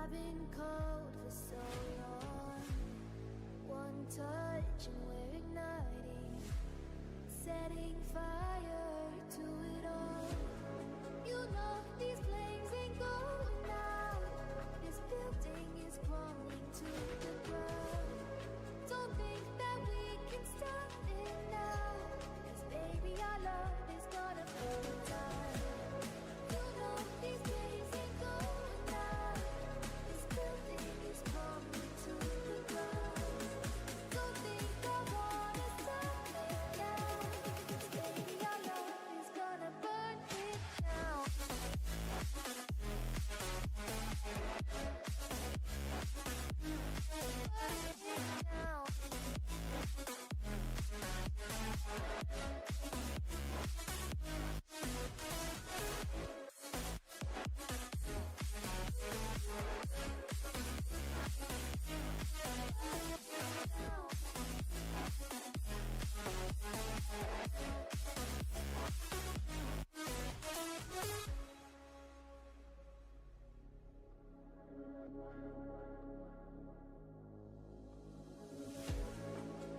I've been cold for so long. One touch and we're igniting, setting fire to it all. You know these flames ain't going out. This building is crumbling to the ground. Don't think that we can stop it now, 'cause baby our love is gonna burn down. You know these flames ain't going out. This building is crumbling to the ground. Don't think I wanna stop it now, 'cause baby our love is gonna burn it down.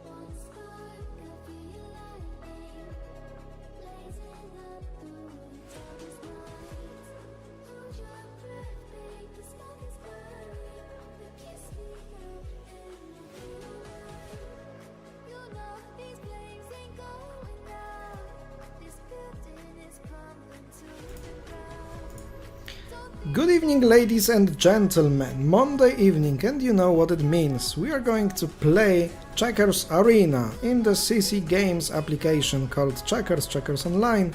One spark of your lightning, blazing up through the darkest nights. Hold your breath, babe, the smoke is burning. But kiss me now and we'll be alright. You know these flames ain't going out. This building is crumbling to the ground. Good evening, ladies and gentlemen. Monday evening, and you know what it means. We are going to play Checkers Arena in the CC Games application called Checkers Online.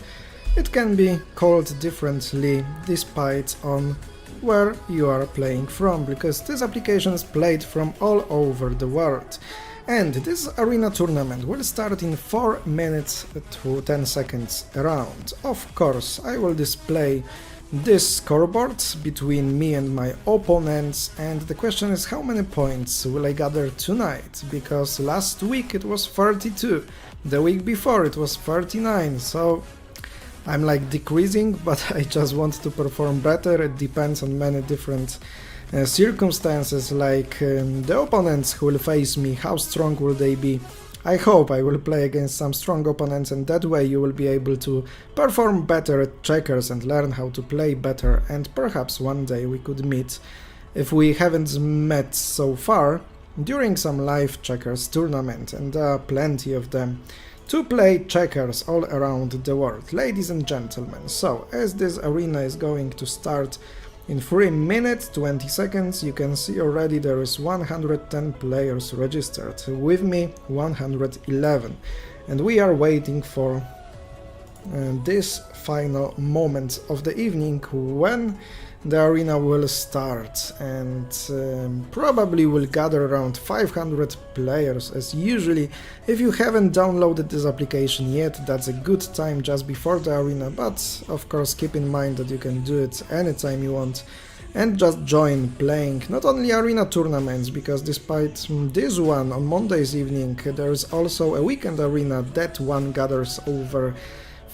It can be called differently despite on where you are playing from, because this application is played from all over the world. And this arena tournament will start in 4 minutes to 10 seconds around. Of course, I will display this scoreboard between me and my opponents, and the question is how many points will I gather tonight, because last week it was 32, the week before it was 39, so I'm like decreasing, but I just want to perform better. It depends on many different circumstances, like the opponents who will face me, how strong will they be. I hope I will play against some strong opponents, and that way you will be able to perform better at checkers and learn how to play better, and perhaps one day we could meet, if we haven't met so far, during some live checkers tournament, and there are plenty of them to play checkers all around the world, ladies and gentlemen. So, as this arena is going to start in 3 minutes 20 seconds, you can see already there is 110 players registered, with me 111, and we are waiting for this final moment of the evening when the arena will start, and probably will gather around 500 players as usually. If you haven't downloaded this application yet, that's a good time just before the arena, but of course keep in mind that you can do it anytime you want and just join playing not only arena tournaments, because despite this one on Monday's evening, there is also a weekend arena. That one gathers over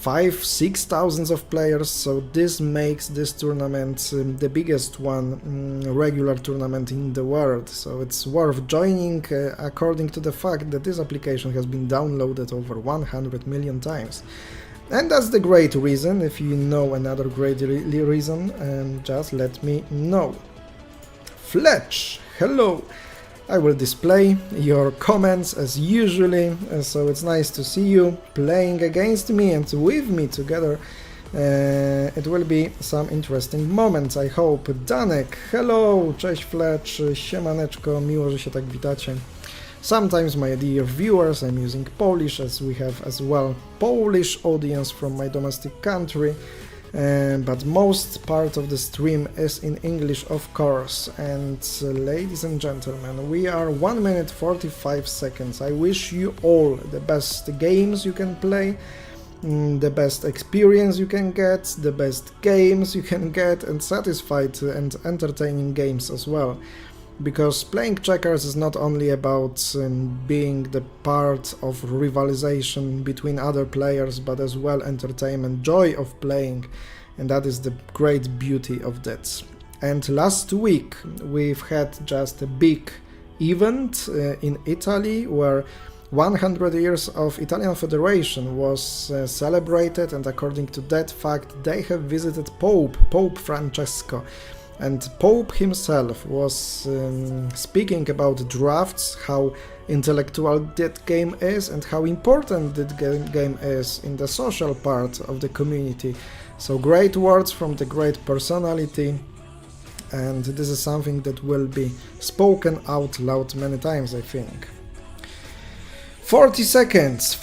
5-6 thousands of players, so this makes this tournament the biggest one, regular tournament in the world, so it's worth joining according to the fact that this application has been downloaded over 100 million times. And that's the great reason. If you know another great reason, just let me know. Fletch, hello! I will display your comments as usually, so it's nice to see you playing against me and with me together. It will be some interesting moments, I hope. Danek, hello, cześć Fletch, siemaneczko, miło, że się tak witacie. Sometimes, my dear viewers, I'm using Polish, as we have as well Polish audience from my domestic country. But most part of the stream is in English, of course. And ladies and gentlemen, we are 1 minute 45 seconds. I wish you all the best games you can play, the best experience you can get, the best games you can get, and satisfied and entertaining games as well. Because playing checkers is not only about being the part of rivalization between other players, but as well entertainment, joy of playing, and that is the great beauty of that. And last week we've had just a big event in Italy where 100 years of Italian Federation was celebrated, and according to that fact they have visited Pope Francesco, and Pope himself was speaking about drafts, how intellectual that game is and how important that game is in the social part of the community. So great words from the great personality, and this is something that will be spoken out loud many times, I think. 40 seconds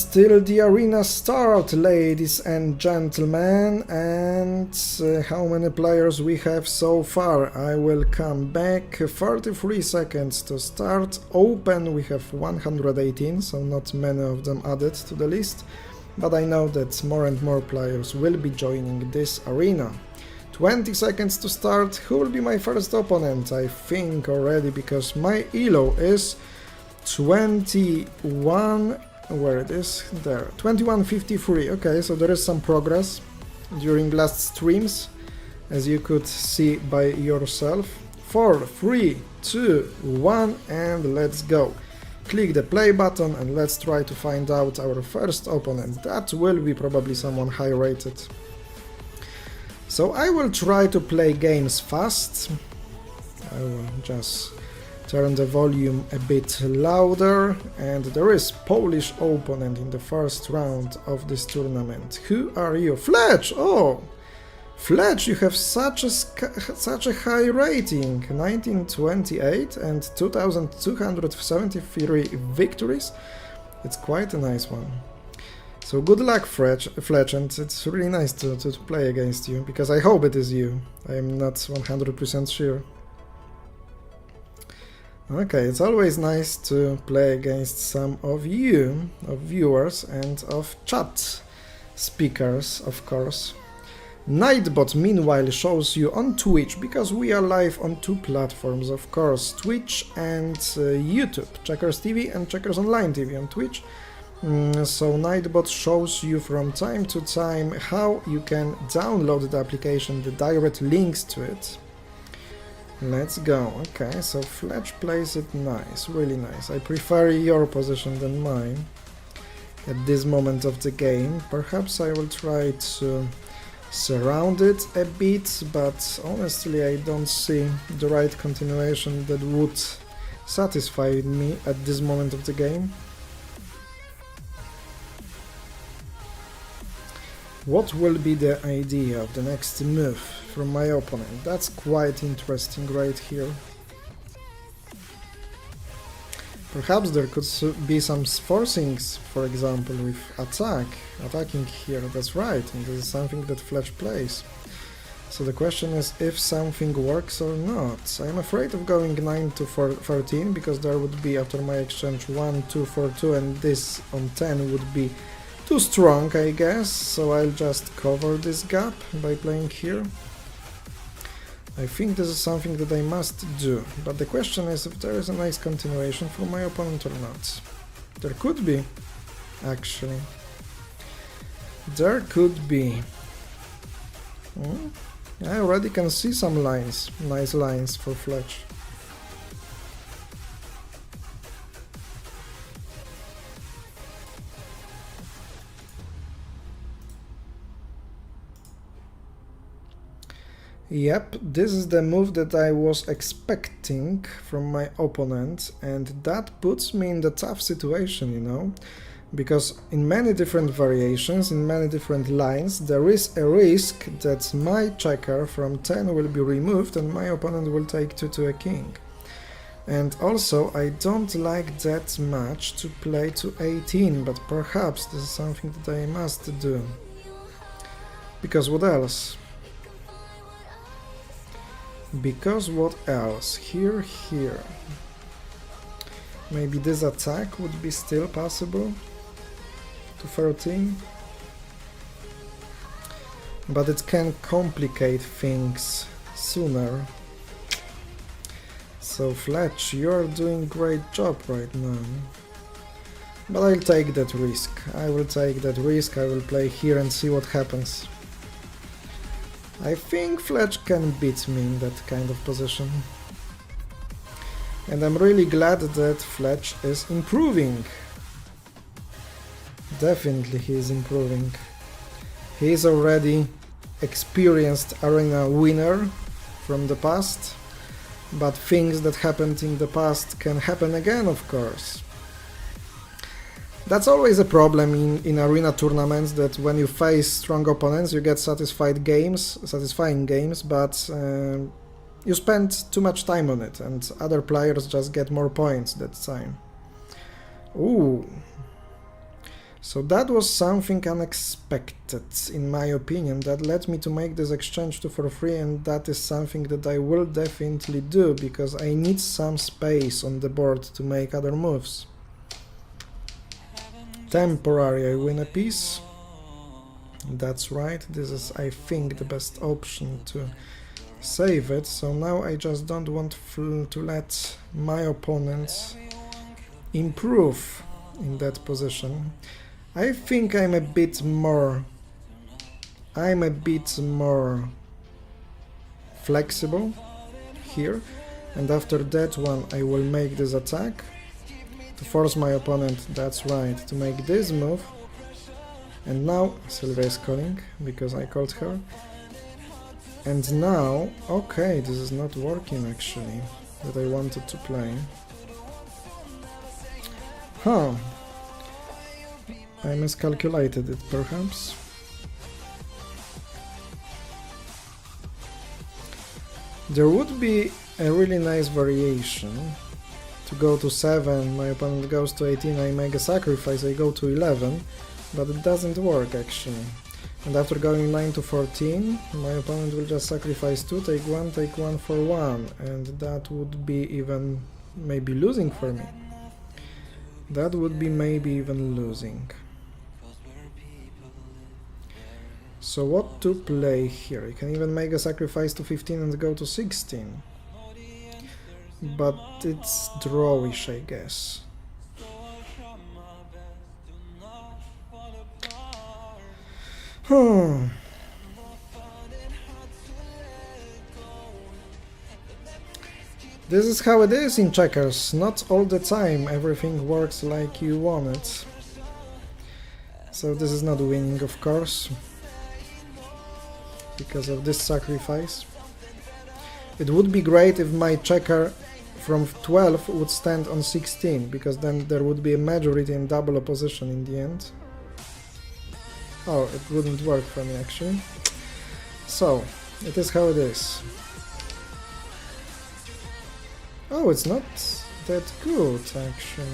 till the arena start, ladies and gentlemen, and how many players we have so far, I will come back. 33 seconds to start. Open we have 118, so not many of them added to the list, but I know that more and more players will be joining this arena. 20 seconds to start. Who will be my first opponent? I think already, because my elo is 21, where it is? There, 2153. Okay, so there is some progress during last streams, as you could see by yourself. 4, 3, 2, 1, and let's go. Click the play button and let's try to find out our first opponent. That will be probably someone high rated. So I will try to play games fast. I will just turn the volume a bit louder, and there is Polish opponent in the first round of this tournament. Who are you? Fletch! Oh! Fletch, you have such a high rating, 1928 and 2273 victories. It's quite a nice one. So good luck, Fletch, and it's really nice to play against you, because I hope it is you. I am not 100% sure. Okay, it's always nice to play against some of you, of viewers, and of chat speakers, of course. Nightbot, meanwhile, shows you on Twitch, because we are live on two platforms, of course, Twitch and YouTube, checkersTV and checkersOnline.tv on Twitch. So Nightbot shows you from time to time how you can download the application, the direct links to it. Let's go. Okay, so Fletch plays it nice, really nice. I prefer your position than mine at this moment of the game. Perhaps I will try to surround it a bit, but honestly I don't see the right continuation that would satisfy me at this moment of the game. What will be the idea of the next move from my opponent? That's quite interesting right here. Perhaps there could be some forcings, for example, with attacking here, that's right, and this is something that Fletch plays. So the question is if something works or not. I'm afraid of going 9 to 13, because there would be, after my exchange, 1, 2, 4, 2, and this on 10 would be too strong, I guess, so I'll just cover this gap by playing here. I think this is something that I must do, but the question is if there is a nice continuation from my opponent or not. There could be, actually. There could be. I already can see some lines, nice lines for Fletch. Yep, this is the move that I was expecting from my opponent, and that puts me in the tough situation, you know, because in many different variations, in many different lines, there is a risk that my checker from 10 will be removed and my opponent will take 2 to a king. And also, I don't like that much to play to 18, but perhaps this is something that I must do. Because what else? Because what else? Here. Maybe this attack would be still possible to 13. But it can complicate things sooner. So Fletch, you're doing great job right now. But I'll take that risk. I will take that risk, I will play here and see what happens. I think Fletch can beat me in that kind of position. And I'm really glad that Fletch is improving. Definitely he is improving. He is already experienced arena winner from the past, but things that happened in the past can happen again, of course. That's always a problem in arena tournaments, that when you face strong opponents you get satisfying games, but you spend too much time on it and other players just get more points that time. Ooh. So that was something unexpected, in my opinion, that led me to make this exchange 2 for 3, and that is something that I will definitely do, because I need some space on the board to make other moves. Temporary, I win a piece. That's right, this is, I think, the best option to save it. So now I just don't want to let my opponents improve in that position. I think I'm a bit more flexible here, and after that one I will make this attack to force my opponent, that's right, to make this move. And now Sylvia is calling because I called her. And now, okay, this is not working actually, that I wanted to play. Huh. I miscalculated it, perhaps. There would be a really nice variation to go to 7, my opponent goes to 18, I make a sacrifice, I go to 11, but it doesn't work actually. And after going 9 to 14, my opponent will just sacrifice 2, take 1 for 1, and that would be even maybe losing for me. That would be maybe even losing. So what to play here? You can even make a sacrifice to 15 and go to 16. But it's drawish, I guess. This is how it is in checkers. Not all the time everything works like you want it. So this is not winning, of course, because of this sacrifice. It would be great if my checker from 12 would stand on 16, because then there would be a majority in double opposition in the end. Oh, it wouldn't work for me actually. So, it is how it is. Oh, it's not that good actually.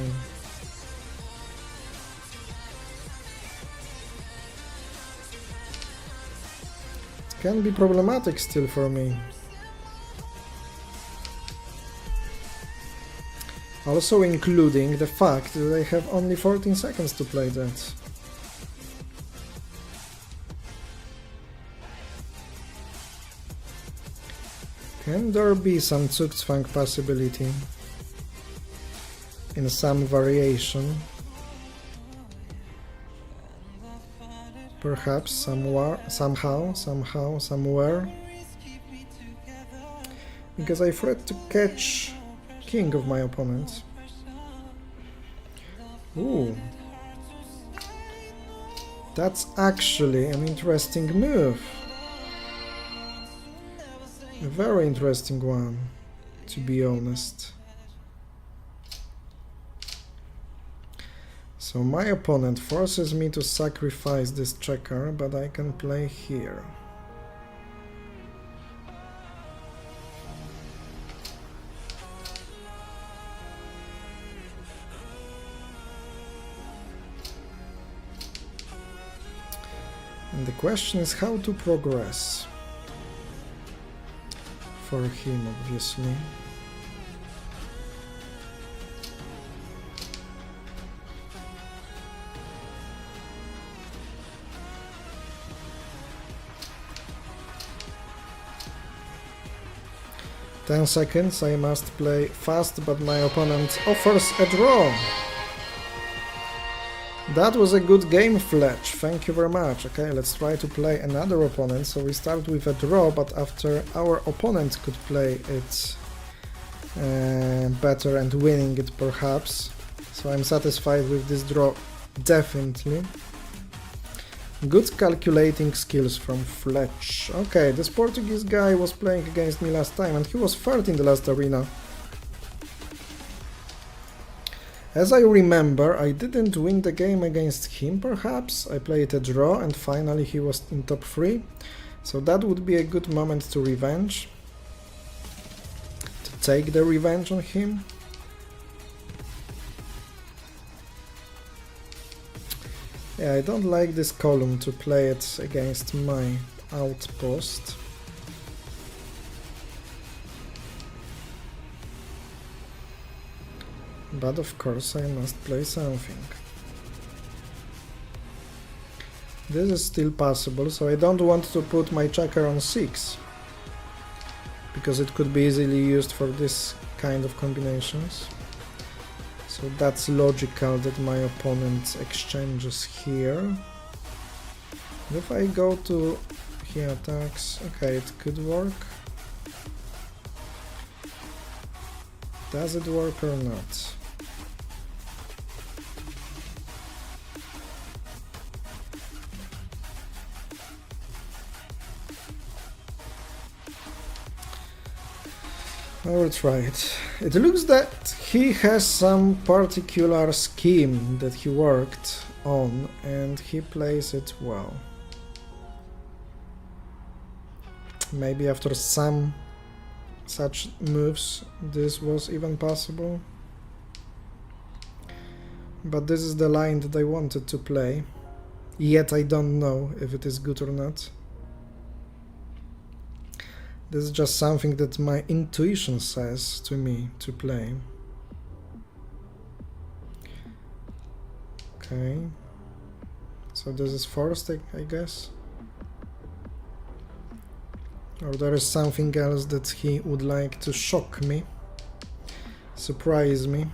It can be problematic still for me. Also including the fact that I have only 14 seconds to play that. Can there be some Zugzwang possibility in some variation? Perhaps somewhere, somewhere. Because I threat to catch king of my opponent. Ooh. That's actually an interesting move. A very interesting one, to be honest. So my opponent forces me to sacrifice this checker, but I can play here. And the question is how to progress. For him, obviously. "10 seconds, I must play fast, but my opponent offers a draw." That was a good game, Fletch. Thank you very much. Okay, let's try to play another opponent. So we start with a draw, but after our opponent could play it better and winning it perhaps. So I'm satisfied with this draw, definitely. Good calculating skills from Fletch. Okay, this Portuguese guy was playing against me last time and he was third in the last arena. As I remember, I didn't win the game against him perhaps. I played a draw and finally he was in top 3. So that would be a good moment to revenge. To take the revenge on him. Yeah, I don't like this column to play it against my outpost. But of course I must play something. This is still possible, so I don't want to put my checker on 6. Because it could be easily used for this kind of combinations. So that's logical that my opponent exchanges here. If I go to he attacks, okay, it could work. Does it work or not? I will try it. It looks that he has some particular scheme that he worked on and he plays it well. Maybe after some such moves this was even possible. But this is the line that I wanted to play. Yet I don't know if it is good or not. This is just something that my intuition says to me to play. Okay. So this is forced, I guess. Or there is something else that he would like to shock me. Surprise me.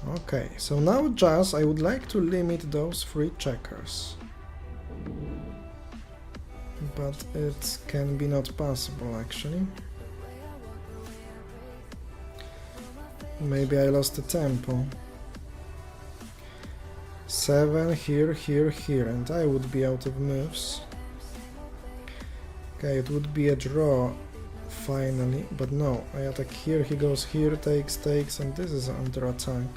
Okay, so now just I would like to limit those 3 checkers. But it can be not possible actually. Maybe I lost the tempo. 7 here, here, here, and I would be out of moves. Okay, it would be a draw finally, but no, I attack here, he goes here, takes, and this is under attack.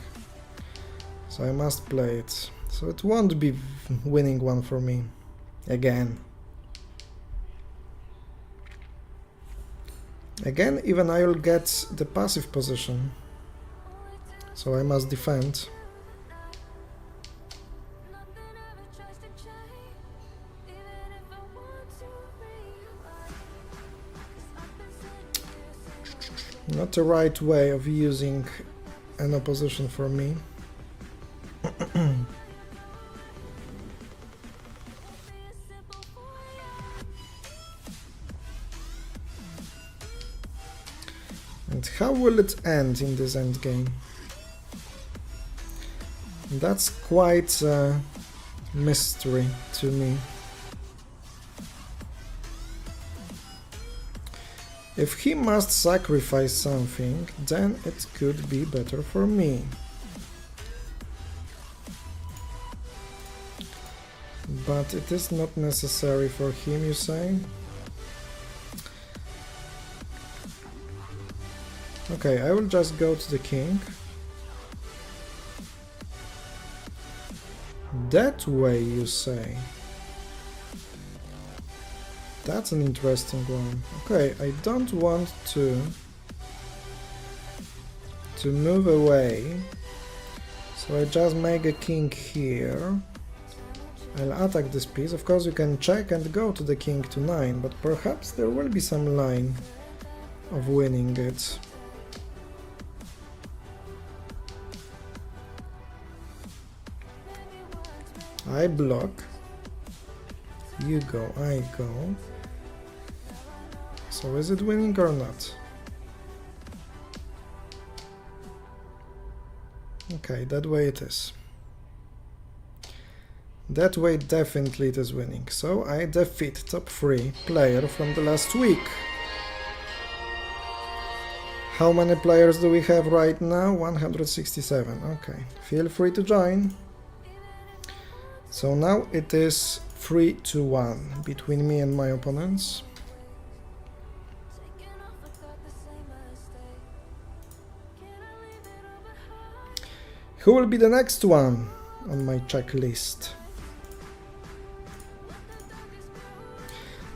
So I must play it. So it won't be winning one for me. Again. Again, even I will get the passive position. So I must defend. Not the right way of using an opposition for me. And how will it end in this endgame? That's quite a mystery to me. If he must sacrifice something, then it could be better for me. But it is not necessary for him, you say? Okay, I will just go to the king. That way, you say? That's an interesting one. Okay, I don't want to move away. So I just make a king here. I'll attack this piece. Of course you can check and go to the king to 9, but perhaps there will be some line of winning it. I block. You go, I go. So is it winning or not? Okay, that way it is. That way definitely it is winning. So I defeat top 3 player from the last week. How many players do we have right now? 167. Okay, feel free to join. So now it is 3-1 between me and my opponents. Who will be the next one on my checklist?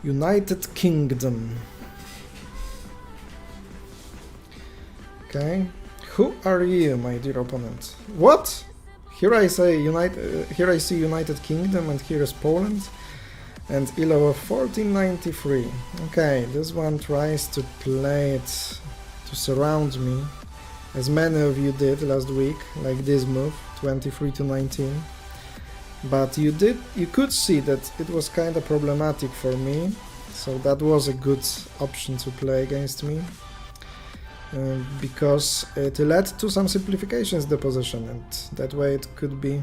United Kingdom. Okay, who are you, my dear opponent? What? Here I say here I see United Kingdom, and here is Poland, and ELO of 1493. Okay, this one tries to play it to surround me, as many of you did last week, like this move, 23-19. But you could see that it was kind of problematic for me, so that was a good option to play against me. Because it led to some simplifications in the position, and that way it could be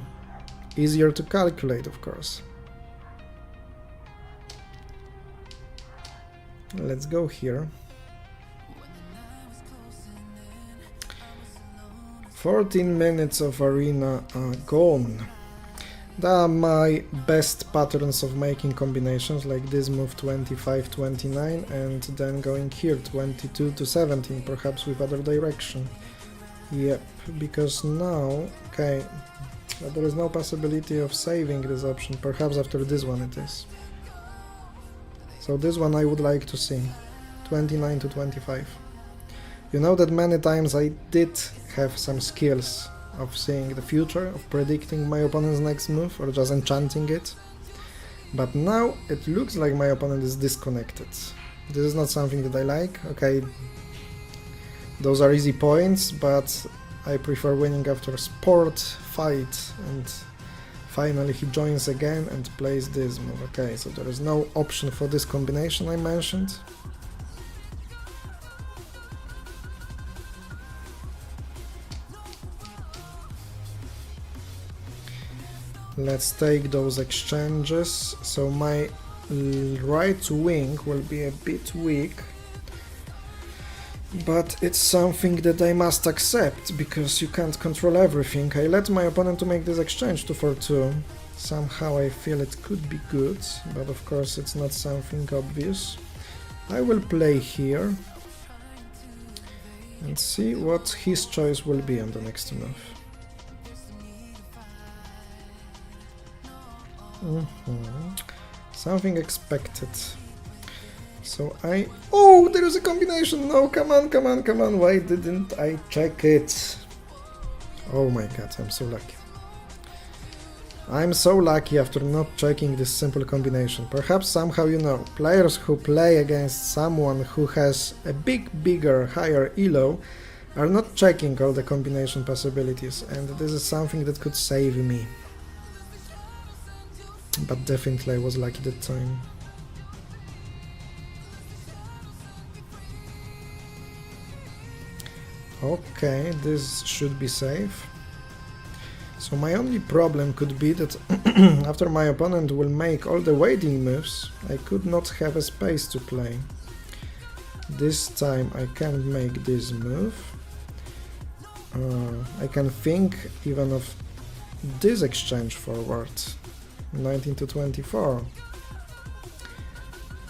easier to calculate, of course. Let's go here. 14 minutes of arena are gone. They are my best patterns of making combinations, like this move 25-29 and then going here 22-17, perhaps with other direction. Yep, because now, okay, but there is no possibility of saving this option, perhaps after this one it is. So this one I would like to see, 29-25. You know that many times I did have some skills of seeing the future, of predicting my opponent's next move, or just enchanting it. But now it looks like my opponent is disconnected. This is not something that I like. Okay, those are easy points, but I prefer winning after sport, fight, and finally he joins again and plays this move. Okay, so there is no option for this combination I mentioned. Let's take those exchanges. So my right wing will be a bit weak, but it's something that I must accept, because you can't control everything. I let my opponent to make this exchange 2-for-2. Somehow I feel it could be good, but of course it's not something obvious. I will play here and see what his choice will be on the next move. Something expected. So oh, there is a combination. No, come on, come on, come on. Why didn't I check it? Oh my god, I'm so lucky. I'm so lucky after not checking this simple combination. Perhaps somehow, you know, players who play against someone who has a bigger, higher elo are not checking all the combination possibilities, and this is something that could save me. But definitely I was lucky that time. Okay, this should be safe. So my only problem could be that after my opponent will make all the waiting moves, I could not have a space to play. This time I can't make this move. I can think even of this exchange forward. 19-24.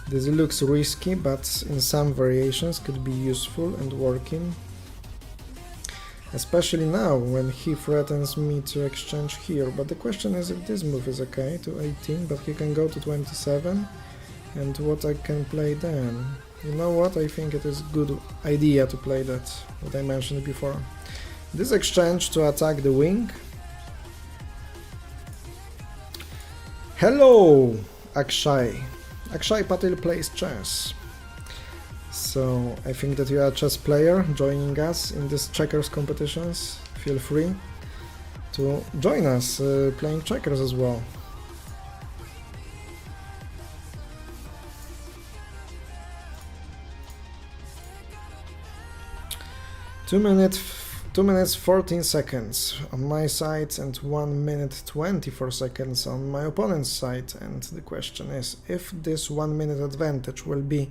This looks risky, but in some variations could be useful and working. Especially now, when he threatens me to exchange here. But the question is if this move is okay, to 18, but he can go to 27, and what I can play then. You know what, I think it is a good idea to play that, what I mentioned before. This exchange to attack the wing. Hello, Akshay. Akshay Patil plays chess. So I think that you are a chess player joining us in this checkers competitions. Feel free to join us playing checkers as well. 2 minutes 14 seconds on my side and 1 minute 24 seconds on my opponent's side, and the question is if this 1 minute advantage will be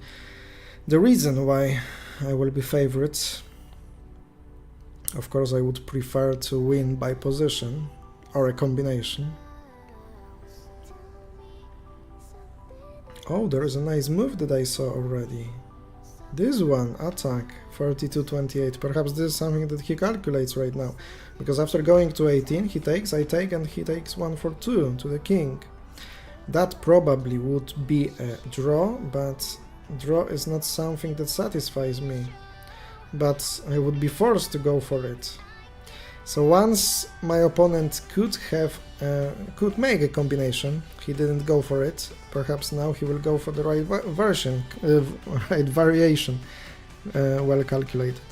the reason why I will be favorite. Of course I would prefer to win by position or a combination. Oh, there is a nice move that I saw already. This one, attack, 32-28. Perhaps this is something that he calculates right now. Because after going to 18, he takes, I take, and he takes 1 for 2 to the king. That probably would be a draw, but draw is not something that satisfies me. But I would be forced to go for it. So once my opponent could make a combination, he didn't go for it. Perhaps now he will go for the right version, right variation. Well calculated.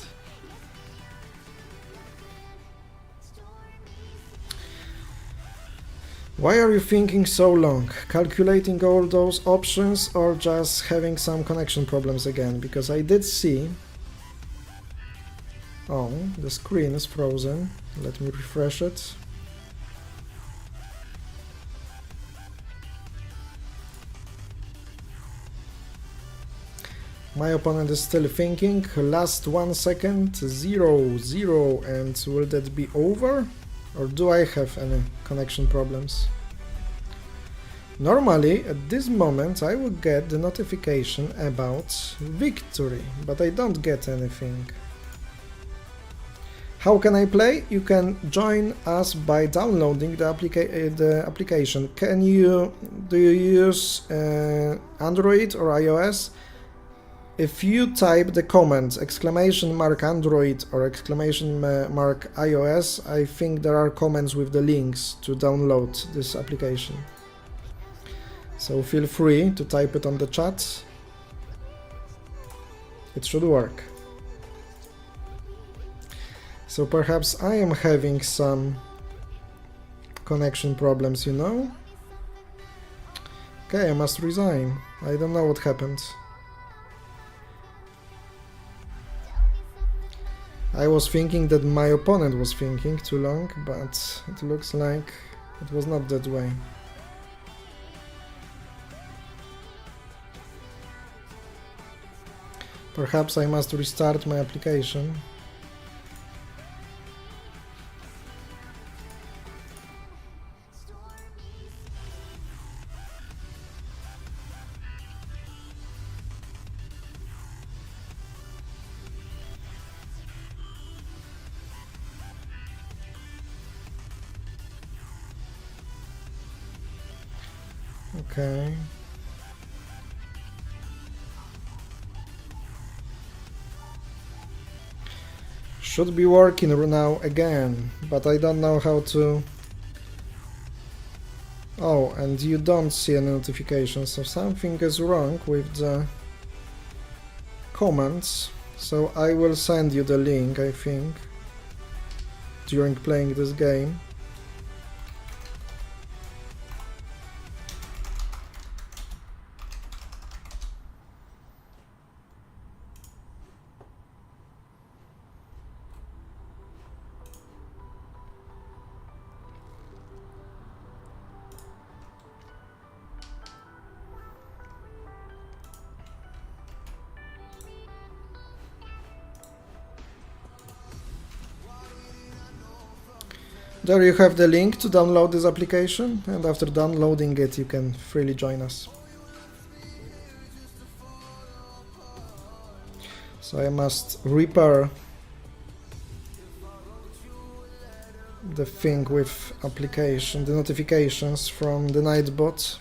Why are you thinking so long? Calculating all those options or just having some connection problems again? Because I did see... Oh, the screen is frozen. Let me refresh it. My opponent is still thinking. Last 1 second, 0, 0, and will that be over? Or do I have any connection problems? Normally, at this moment, I would get the notification about victory, but I don't get anything. How can I play? You can join us by downloading the application. Do you use Android or iOS? If you type the comment !Android or !iOS, I think there are comments with the links to download this application. So feel free to type it on the chat. It should work. So perhaps I am having some connection problems, you know? Okay, I must resign. I don't know what happened. I was thinking that my opponent was thinking too long, but it looks like it was not that way. Perhaps I must restart my application. Okay. Should be working now again, but I don't know how to... Oh, and you don't see any notifications, so something is wrong with the comments. So I will send you the link, I think, during playing this game. There you have the link to download this application, and after downloading it you can freely join us. So I must repair the thing with application, the notifications from the Nightbot.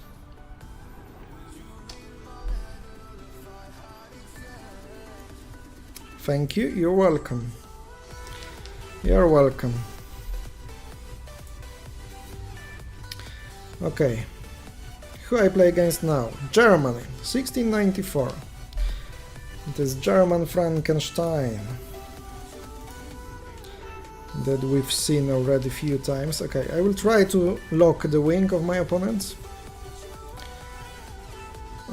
Thank you, you're welcome. You're welcome. Okay, who I play against now? Germany, 1694. It is German Frankenstein that we've seen already a few times. Okay, I will try to lock the wing of my opponent.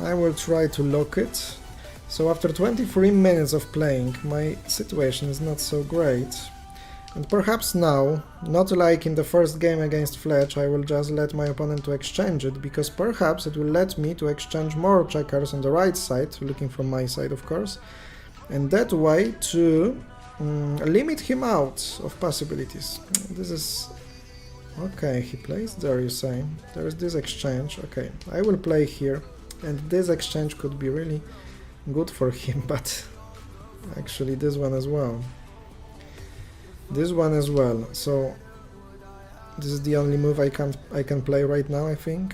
I will try to lock it. So after 23 minutes of playing, my situation is not so great. And perhaps now, not like in the first game against Fletch, I will just let my opponent to exchange it, because perhaps it will let me to exchange more checkers on the right side, looking from my side of course, and that way to limit him out of possibilities. This is... okay, he plays there, you say. There is this exchange, okay. I will play here, and this exchange could be really good for him, but actually this one as well. This one as well, so this is the only move I can play right now, I think.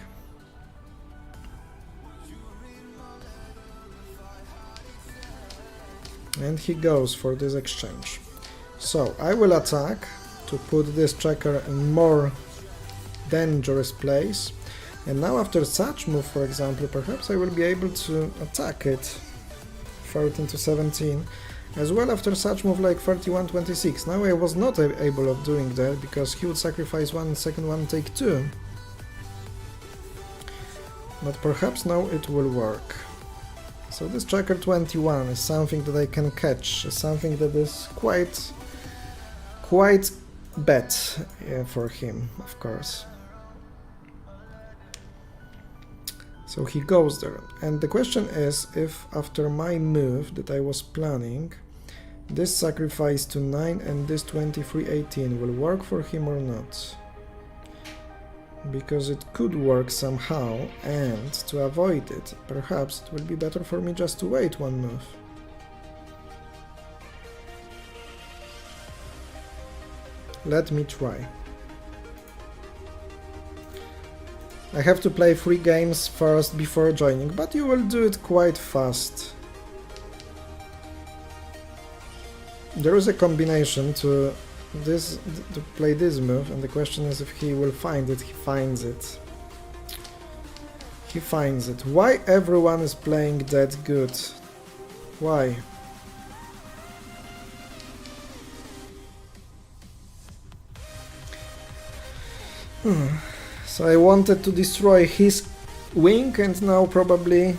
And he goes for this exchange. So I will attack to put this checker in more dangerous place. And now after such move, for example, perhaps I will be able to attack it 13 to 17. As well after such move like 31-26. Now I was not able of doing that, because he would sacrifice one, second one, take two. But perhaps now it will work. So this checker 21 is something that I can catch, something that is quite bad for him, of course. So he goes there, and the question is if after my move that I was planning, this sacrifice to 9 and this 23-18 will work for him or not. Because it could work somehow, and to avoid it, perhaps it will be better for me just to wait one move. Let me try. I have to play 3 games first before joining, but you will do it quite fast. There is a combination to play this move, and the question is if he will find it. He finds it. He finds it. Why everyone is playing that good? Why? So I wanted to destroy his wing, and now probably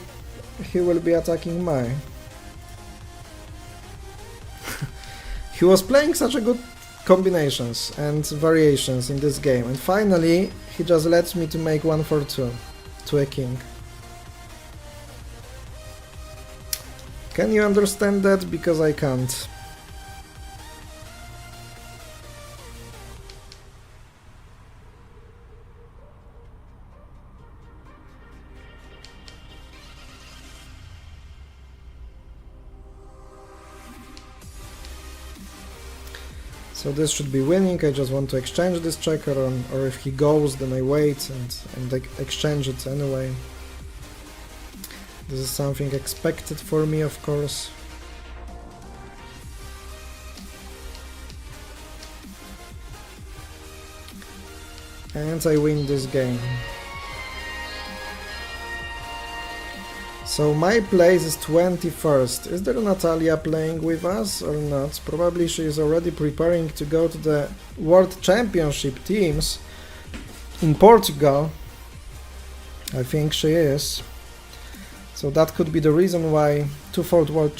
he will be attacking mine. He was playing such a good combinations and variations in this game, and finally he just lets me to make 1 for 2 to a king. Can you understand that? Because I can't. So this should be winning. I just want to exchange this checker, or if he goes then I wait and exchange it anyway. This is something expected for me, of course. And I win this game. So my place is 21st. Is there Natalia playing with us or not? Probably she is already preparing to go to the World Championship teams in Portugal. I think she is. So that could be the reason why twofold World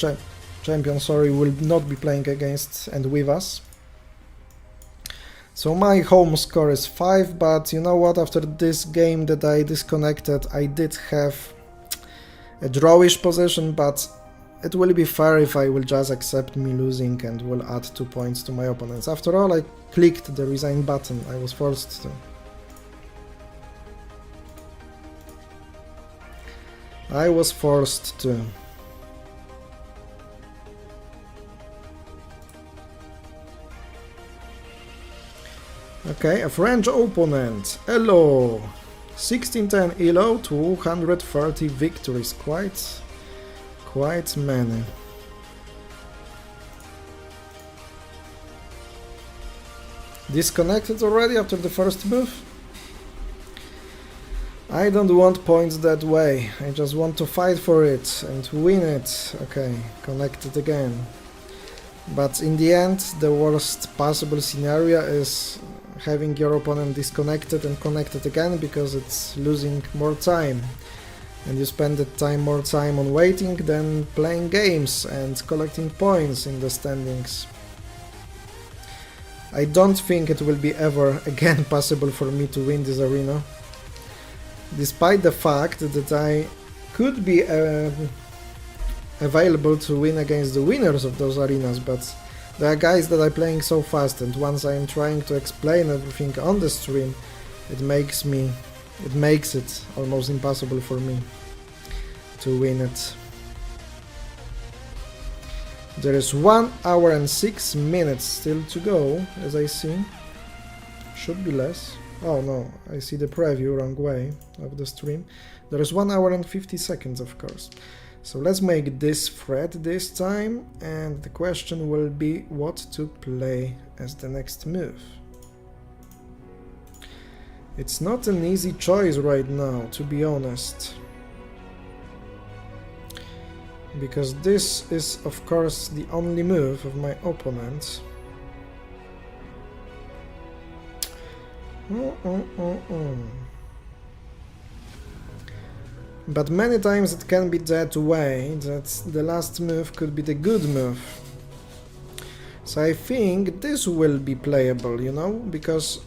Champion, will not be playing against and with us. So my home score is 5, but you know what, after this game that I disconnected, I did have a drawish position, but it will be fair if I will just accept me losing and will add 2 points to my opponents. After all, I clicked the resign button, I was forced to. I was forced to. Okay, a French opponent. Hello! 1610 elo, 230 victories, quite many. Disconnected already after the first move? I don't want points that way, I just want to fight for it and win it. Okay, connected again. But in the end, the worst possible scenario is having your opponent disconnected and connected again, because it's losing more time. And you spend more time on waiting than playing games and collecting points in the standings. I don't think it will be ever again possible for me to win this arena. Despite the fact that I could be available to win against the winners of those arenas, but there are guys that are playing so fast, and once I am trying to explain everything on the stream, it makes it almost impossible for me to win it. There is 1 hour and 6 minutes still to go, as I see. Should be less. Oh no, I see the preview wrong way of the stream. There is 1 hour and 50 seconds, of course. So let's make this thread this time, and the question will be what to play as the next move. It's not an easy choice right now, to be honest, because this is of course the only move of my opponent. But many times it can be that way, that the last move could be the good move. So I think this will be playable, you know, because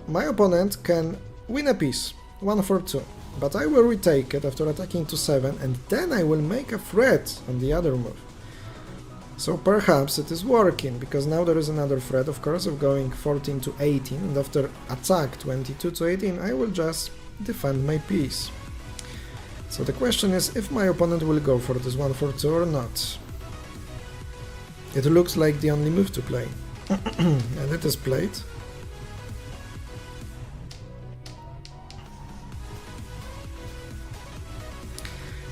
my opponent can win a piece, 1 for 2, but I will retake it after attacking to 7, and then I will make a threat on the other move. So perhaps it is working, because now there is another threat, of course, of going 14 to 18, and after attack 22 to 18, I will just defend my piece. So the question is if my opponent will go for this 1 for 2 or not. It looks like the only move to play, and it is played.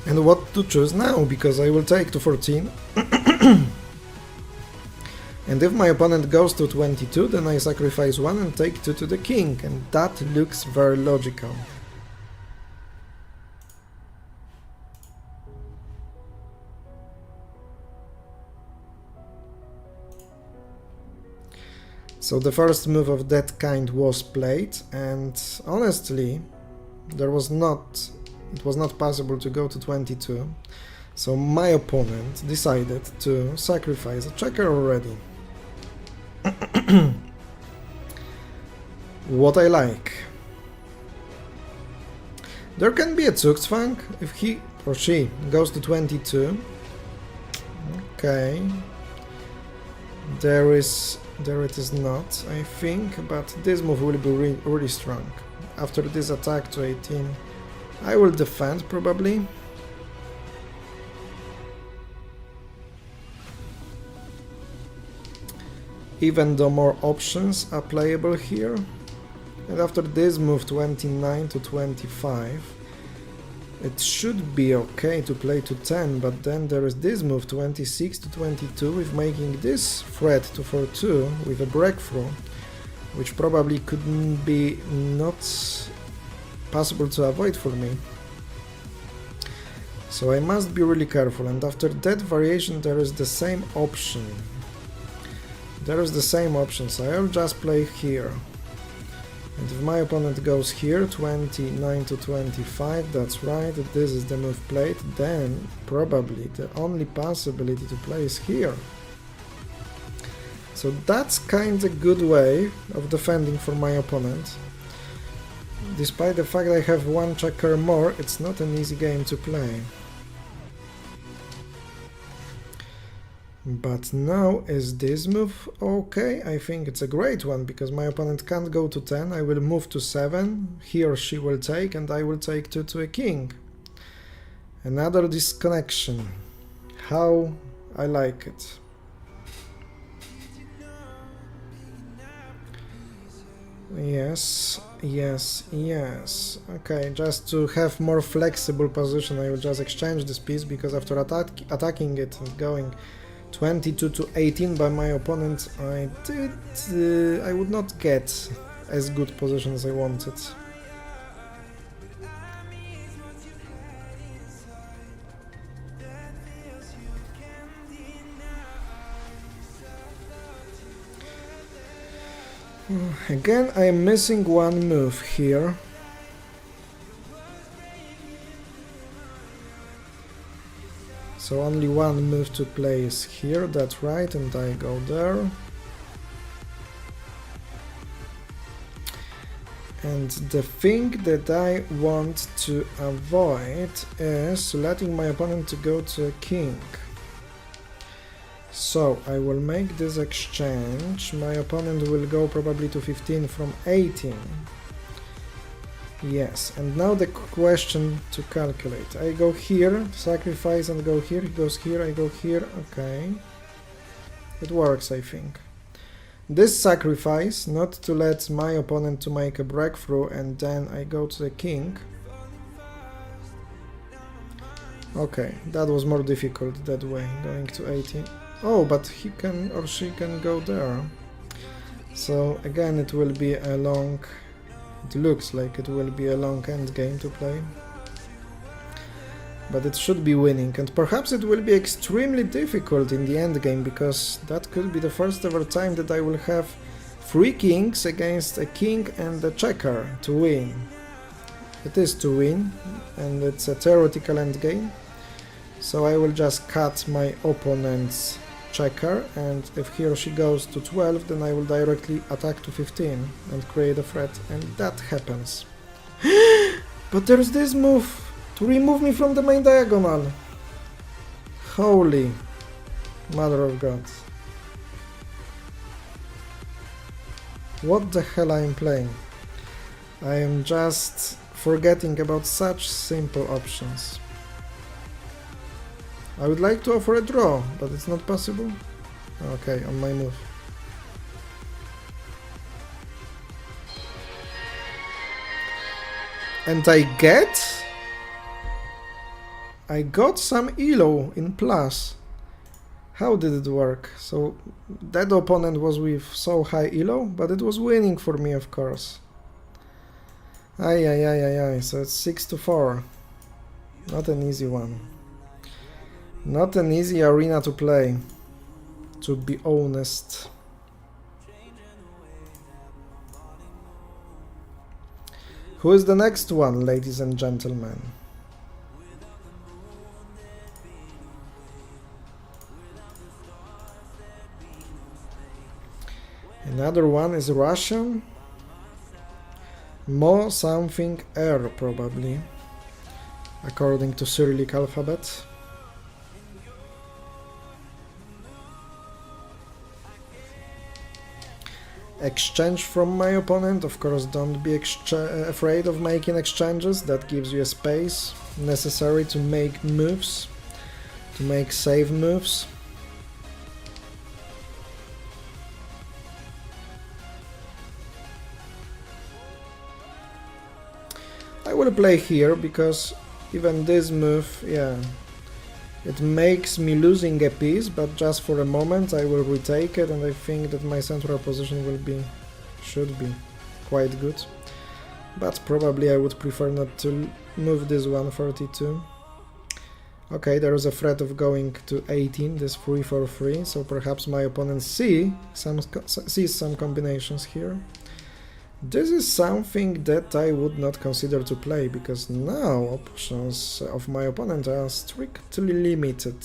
And what to choose now, because I will take to 14. And if my opponent goes to 22, then I sacrifice 1 and take 2 to the king, and that looks very logical. So the first move of that kind was played, and honestly, it was not possible to go to 22, so my opponent decided to sacrifice a checker already. What I like. There can be a Zugzwang if he or she goes to 22. Okay. There it is not, I think, but this move will be really strong. After this attack to 18, I will defend probably. Even though more options are playable here. And after this move 29 to 25, it should be okay to play to 10, but then there is this move 26 to 22 with making this threat to 4-2 with a breakthrough, which probably couldn't be not possible to avoid for me. So I must be really careful, and after that variation there is the same option. So I'll just play here. And if my opponent goes here, 29 to 25, that's right, this is the move played, then probably the only possibility to play is here. So that's kinda good way of defending for my opponent. Despite the fact I have 1 checker more, it's not an easy game to play. But now is this move okay? I think it's a great one, because my opponent can't go to 10, I will move to 7, he or she will take, and I will take 2 to a king. Another disconnection. How I like it. Yes. Okay, just to have more flexible position, I will just exchange this piece, because after attacking it and going 22 to 18 by my opponent, I would not get as good position as I wanted. Again, I am missing 1 move here. So only 1 move to play is here, that's right, and I go there. And the thing that I want to avoid is letting my opponent to go to a king. So I will make this exchange. My opponent will go probably to 15 from 18. Yes, and now the question to calculate. I go here, sacrifice and go here. He goes here, I go here. Okay. It works, I think. This sacrifice, not to let my opponent to make a breakthrough, and then I go to the king. Okay, that was more difficult that way, going to 18. Oh, but he can or she can go there. So again it will be a long... It looks like it will be a long end game to play. But it should be winning, and perhaps it will be extremely difficult in the end game, because that could be the first ever time that I will have 3 kings against a king and a checker to win. It is to win, and it's a theoretical end game. So I will just cut my opponent's checker, and if he or she goes to 12, then I will directly attack to 15 and create a threat, and that happens. But there's this move to remove me from the main diagonal. Holy mother of God. What the hell I am playing? I am just forgetting about such simple options. I would like to offer a draw, but it's not possible. Okay, on my move. And I got some elo in plus. How did it work? So that opponent was with so high elo, but it was winning for me, of course. Ay, so it's 6-4. Not an easy one. Not an easy arena to play, to be honest. Who is the next one, ladies and gentlemen? Another one is Russian. Mo something R, probably, according to Cyrillic alphabet. Exchange from my opponent. Of course, don't be afraid of making exchanges. That gives you a space necessary to make moves, to make save moves. I will play here because even this move, yeah, it makes me losing a piece, but just for a moment I will retake it, and I think that my central position should be quite good. But probably I would prefer not to move this 142. Okay, there is a threat of going to 18, this 3-4-3, so perhaps my opponent sees some combinations here. This is something that I would not consider to play, because now options of my opponent are strictly limited.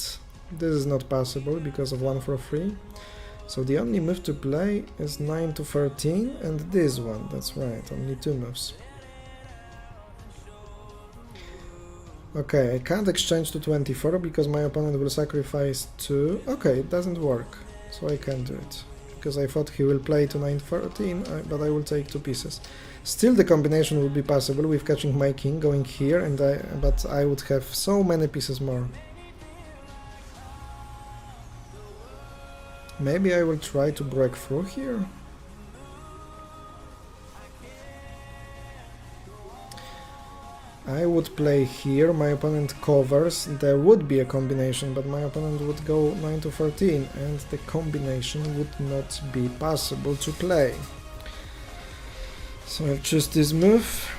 This is not possible because of 1-4-3. So the only move to play is 9-13 and this one, that's right, only 2 moves. Okay, I can't exchange to 24 because my opponent will sacrifice 2. Okay, it doesn't work, so I can't do it. Because I thought he will play to 9-13, but I will take 2 pieces. Still the combination would be possible with catching my king, going here, and but I would have so many pieces more. Maybe I will try to break through here. I would play here, my opponent covers, there would be a combination, but my opponent would go 9-13 and the combination would not be possible to play. So I choose this move,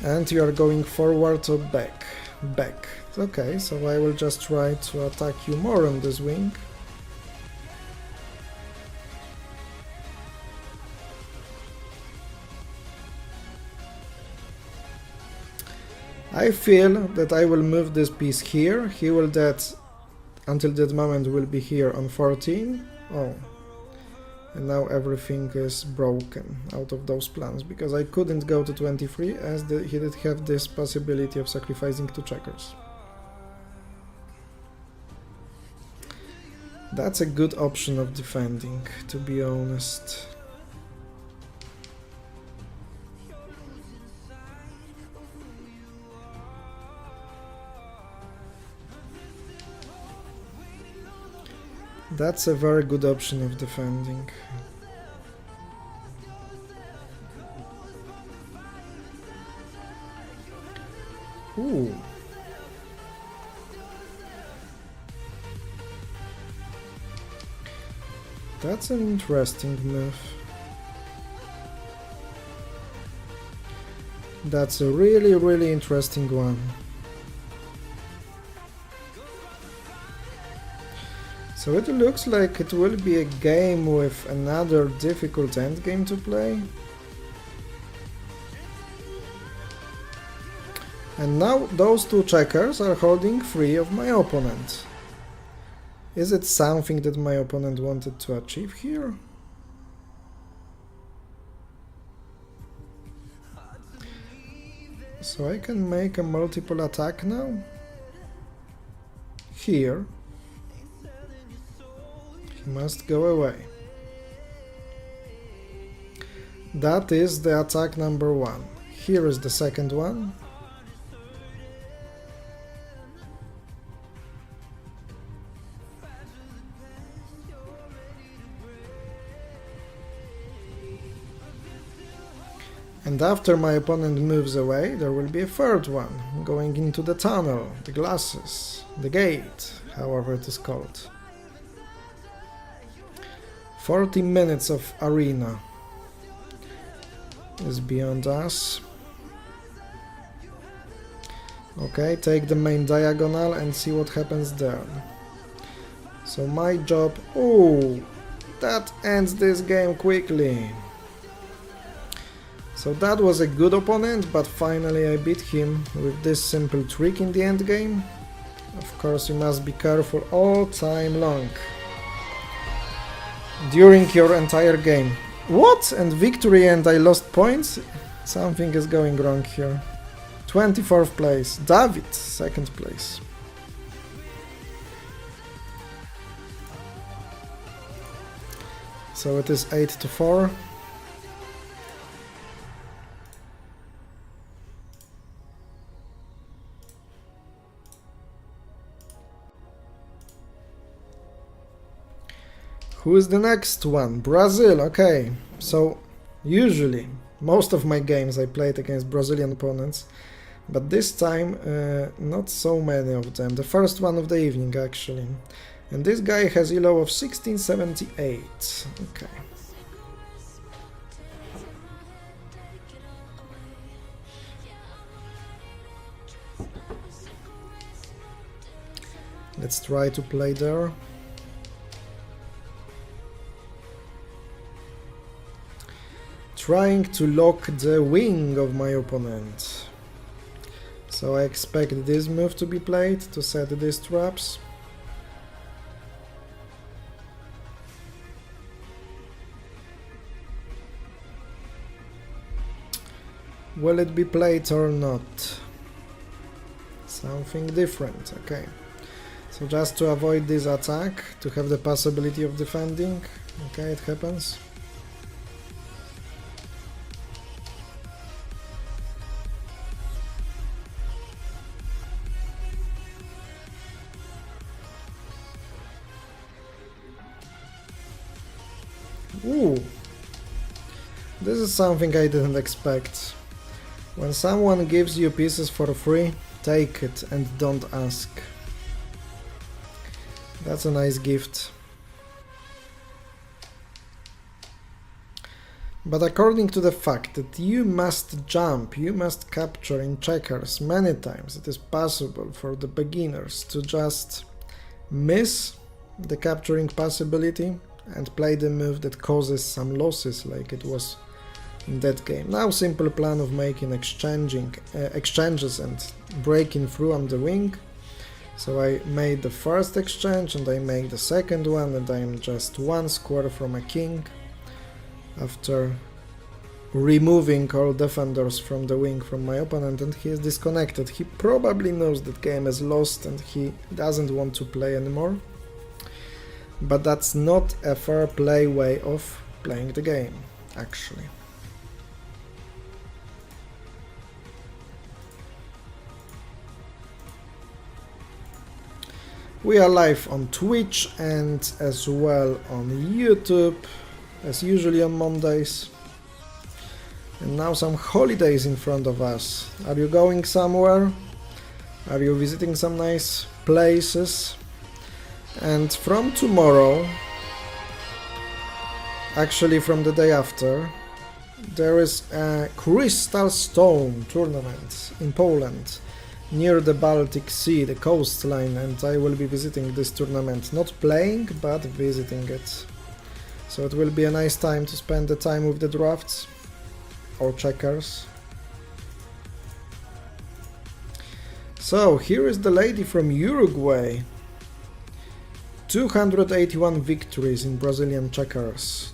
and you are going forward or back? Back. Okay, so I will just try to attack you more on this wing. I feel that I will move this piece here. He will until that moment will be here on 14. Oh, And now everything is broken out of those plans, because I couldn't go to 23 as he did have this possibility of sacrificing to checkers. That's a good option of defending, to be honest. That's a very good option of defending. Ooh. That's an interesting move. That's a really interesting one. So it looks like it will be a game with another difficult endgame to play. And now those two checkers are holding 3 of my opponent. Is it something that my opponent wanted to achieve here? So I can make a multiple attack now. Here. He must go away. That is the attack number 1. Here is the second one. And after my opponent moves away, there will be a third one, going into the tunnel, the glasses, the gate, however it is called. 40 minutes of arena is beyond us. Okay, take the main diagonal and see what happens there. So my job... Oh, that ends this game quickly. So that was a good opponent, but finally I beat him with this simple trick in the end game. Of course, you must be careful all time long during your entire game. What? And victory and I lost points? Something is going wrong here. 24th place. David, 2nd place. So it is 8-4. Who is the next one? Brazil, okay. So, usually, most of my games I played against Brazilian opponents, but this time, not so many of them. The first one of the evening, actually. And this guy has elo of 1678. Okay. Let's try to play there. Trying to lock the wing of my opponent. So I expect this move to be played to set these traps. Will it be played or not? Something different, okay. So just to avoid this attack, to have the possibility of defending, okay, it happens. Ooh, this is something I didn't expect. When someone gives you pieces for free, take it and don't ask. That's a nice gift. But according to the fact that you must jump, you must capture in checkers many times, it is possible for the beginners to just miss the capturing possibility and play the move that causes some losses, like it was in that game. Now simple plan of making exchanges and breaking through on the wing. So I made the first exchange and I make the second one, and I'm just one square from a king after removing all defenders from the wing from my opponent, and he is disconnected. He probably knows that game is lost and he doesn't want to play anymore. But that's not a fair play way of playing the game, actually. We are live on Twitch and as well on YouTube, as usually on Mondays. And now some holidays in front of us. Are you going somewhere? Are you visiting some nice places? And from tomorrow, actually from the day after, there is a Crystal Stone tournament in Poland, near the Baltic Sea, the coastline, and I will be visiting this tournament, not playing, but visiting it. So it will be a nice time to spend the time with the draughts, or checkers. So here is the lady from Uruguay. 281 victories in Brazilian checkers.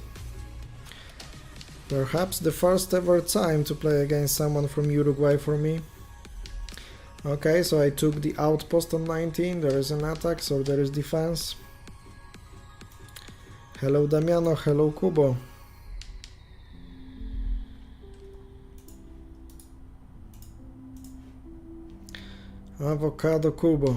Perhaps the first ever time to play against someone from Uruguay for me. Okay, so I took the outpost on 19, there is an attack, so there is defense. Hello Damiano, hello Kubo. Avocado Kubo.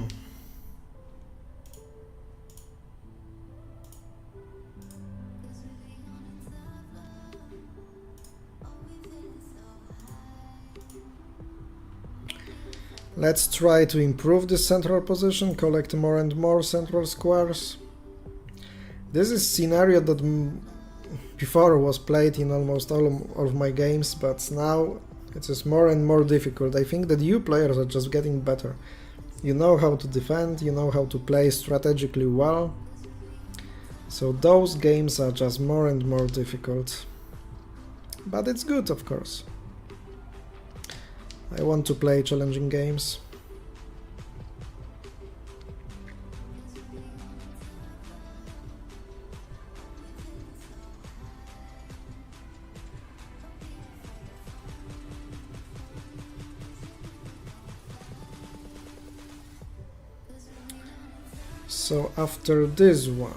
Let's try to improve this central position, collect more and more central squares. This is scenario that before was played in almost all of my games, but now it is more and more difficult. I think that you players are just getting better. You know how to defend, you know how to play strategically well. So those games are just more and more difficult. But it's good, of course. I want to play challenging games. So after this one,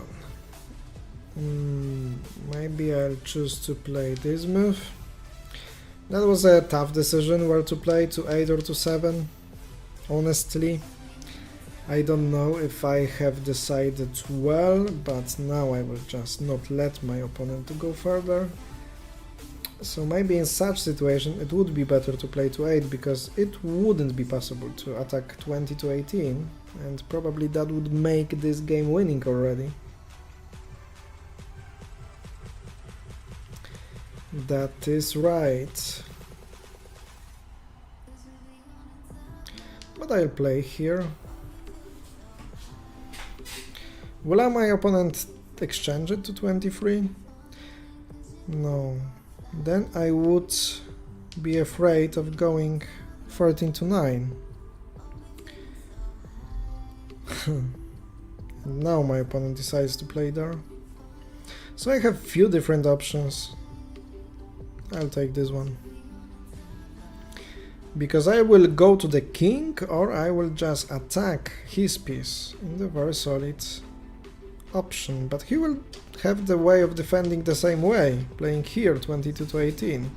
maybe I'll choose to play this move. That was a tough decision where to play, to 8 or to 7. Honestly, I don't know if I have decided well, but now I will just not let my opponent to go further. So maybe in such situation it would be better to play to 8, because it wouldn't be possible to attack 20 to 18, and probably that would make this game winning already. That is right. But I'll play here. Will my opponent exchange it to 23? No. Then I would be afraid of going 13 to 9. Now my opponent decides to play there. So I have few different options. I'll take this one. Because I will go to the king, or I will just attack his piece in the very solid option. But he will have the way of defending the same way, playing here 22 to 18.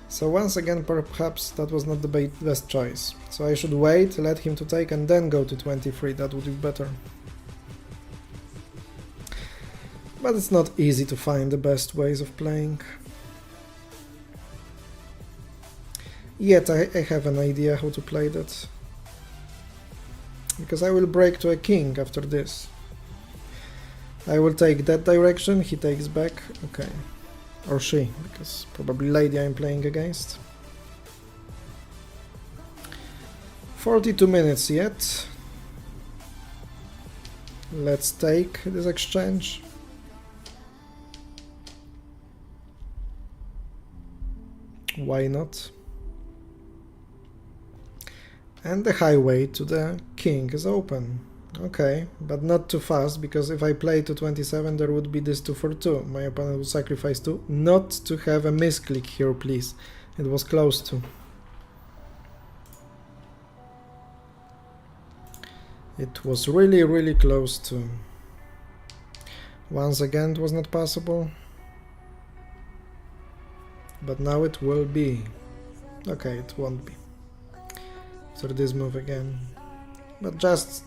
So once again, perhaps that was not the best choice. So I should wait, let him to take, and then go to 23, that would be better. But it's not easy to find the best ways of playing. Yet I have an idea how to play that. Because I will break to a king after this. I will take that direction, he takes back, okay. Or she, because probably lady I'm playing against. 42 minutes yet. Let's take this exchange. Why not? And the highway to the king is open. Okay, but not too fast, because if I play to 27 there would be this 2 for 2. My opponent would sacrifice 2. Not to have a misclick here, please. It was close to. It was really, really close to. Once again it was not possible. But now it will be. Okay, it won't be. So this move again. But just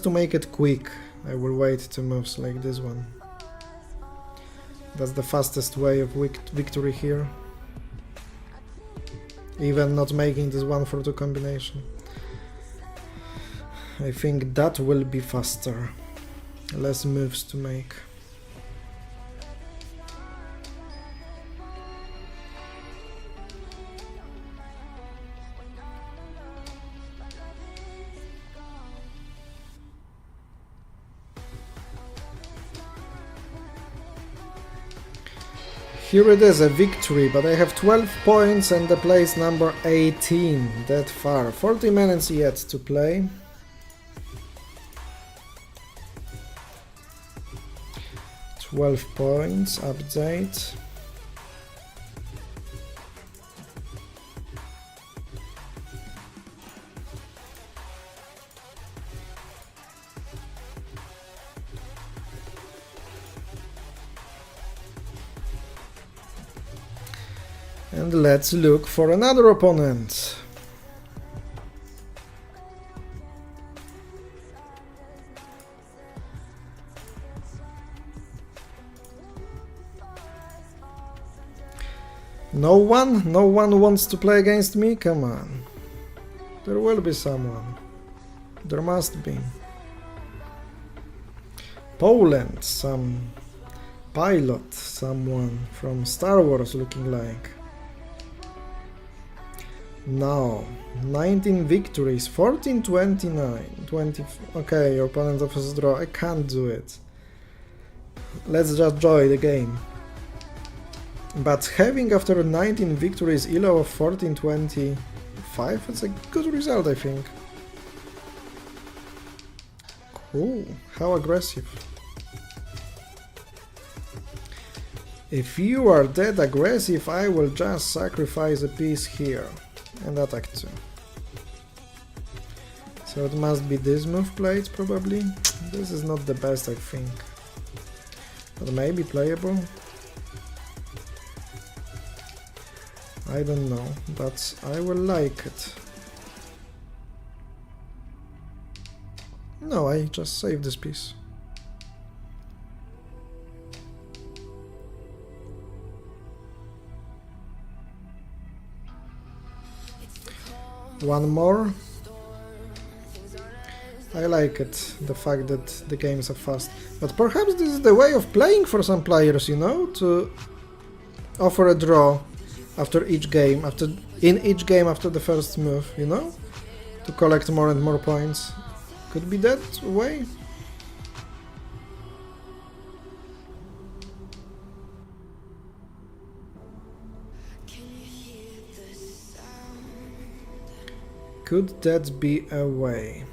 to make it quick, I will wait 2 moves like this one. That's the fastest way of victory here. Even not making this 1 for 2 combination. I think that will be faster. Less moves to make. Here it is, a victory, but I have 12 points and the place number 18, that far. 40 minutes yet to play. $12 points, update. And let's look for another opponent. No one wants to play against me? Come on. There will be someone. There must be. Poland, some pilot, someone from Star Wars looking like. No, 19 victories, 14-29, 20. Okay, your opponent offers draw. I can't do it. Let's just enjoy the game. But having after 19 victories ELO of 14-25, it's a good result, I think. Cool, how aggressive. If you are that aggressive, I will just sacrifice a piece here and attack 2. So it must be this move played, probably. This is not the best, I think. But maybe playable. I don't know, but I will like it. No, I just saved this piece. One more. I like it, the fact that the games are fast. But perhaps this is the way of playing for some players, you know, to offer a draw after each game, in each game after the first move, you know, to collect more and more points. Could be that way. Could that be a way?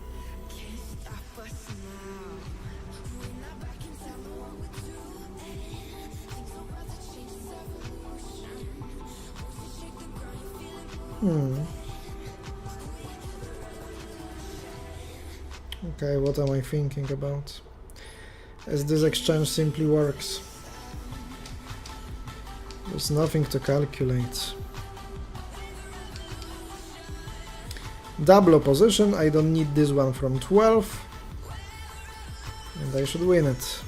Okay, what am I thinking about? As this exchange simply works. There's nothing to calculate. Double opposition, I don't need this one from 12. And I should win it.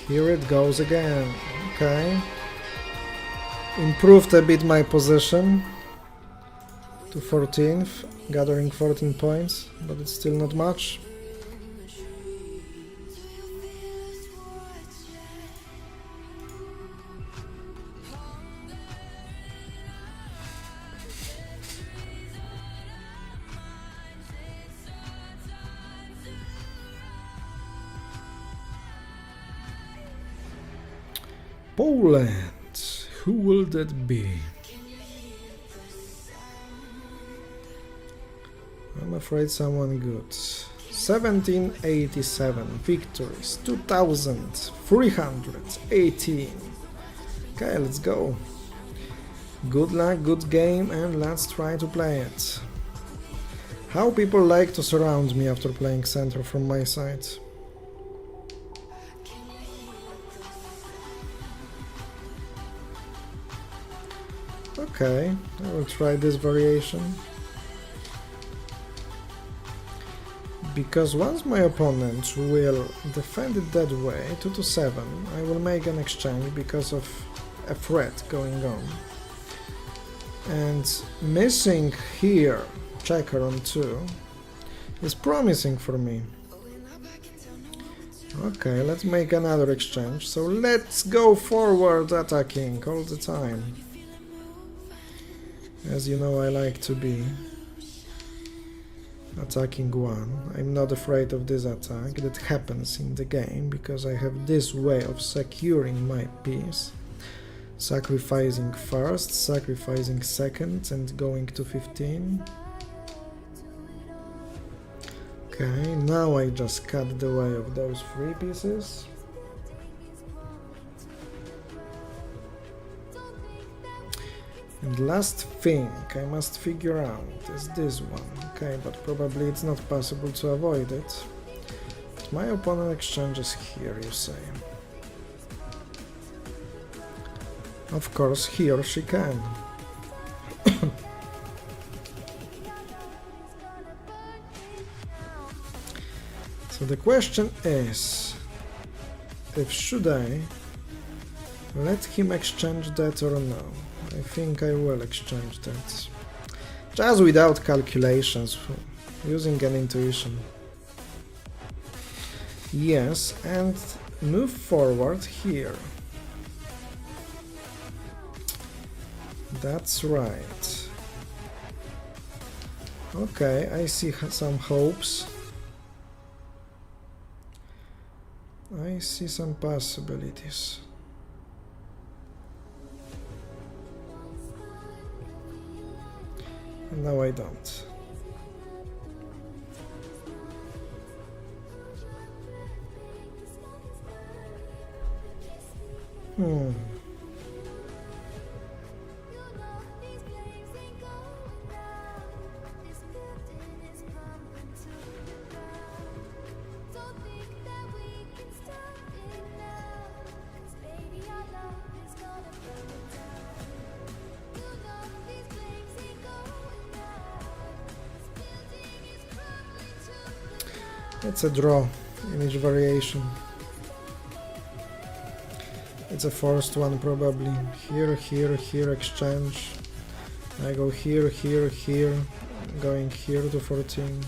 Here it goes again. Okay. Improved a bit my position to 14th, gathering 14 points, but it's still not much. Poland. Who will that be? I'm afraid someone good. 1787 victories, 2318. Okay, let's go. Good luck, good game, and let's try to play it. How people like to surround me after playing center from my side. Okay, I will try this variation. Because once my opponent will defend it that way, 2 to 7, I will make an exchange because of a threat going on. And missing here checker on 2 is promising for me. Okay, let's make another exchange. So let's go forward attacking all the time. As you know, I like to be attacking one. I'm not afraid of this attack that happens in the game because I have this way of securing my piece. Sacrificing first, sacrificing second, and going to 15. Okay, now I just cut the way of those 3 pieces. And last thing I must figure out is this one. Okay, but probably it's not possible to avoid it. But my opponent exchanges here, you say. Of course, he or she can. So the question is, if should I let him exchange that or no? I think I will exchange that. Just without calculations, using an intuition. Yes, and move forward here. That's right. Okay, I see some hopes. I see some possibilities. And now I don't. It's a draw in each variation. It's a forced one probably. Here, here, here exchange. I go here, here, here, going here to 14.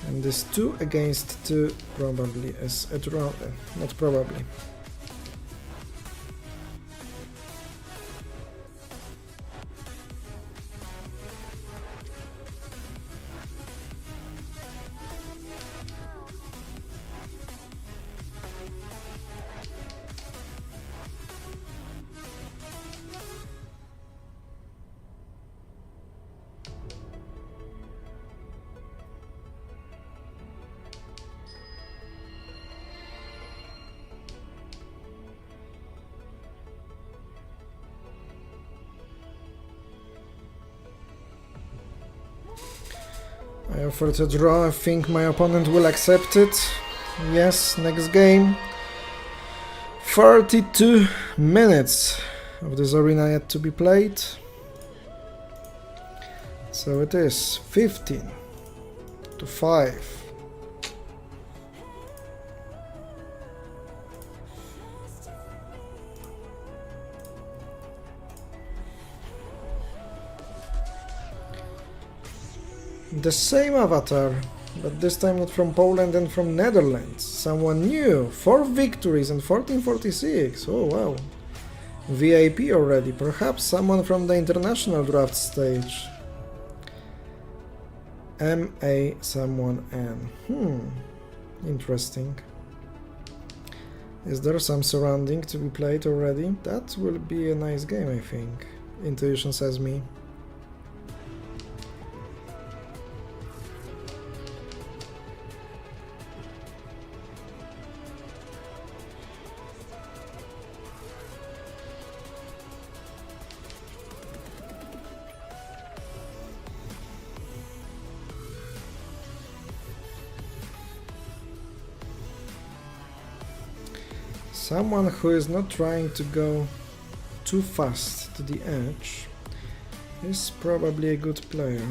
And this 2 against 2 probably is a draw, not probably. I offer to draw. I think my opponent will accept it. Yes, next game. 32 minutes of this arena yet to be played. So it is 15 to 5. The same avatar, but this time not from Poland and from Netherlands. Someone new. 4 victories and 1446. Oh wow. VIP already. Perhaps someone from the international draft stage. MA someone N. Interesting. Is there some surrounding to be played already? That will be a nice game, I think. Intuition says me. Someone who is not trying to go too fast to the edge is probably a good player.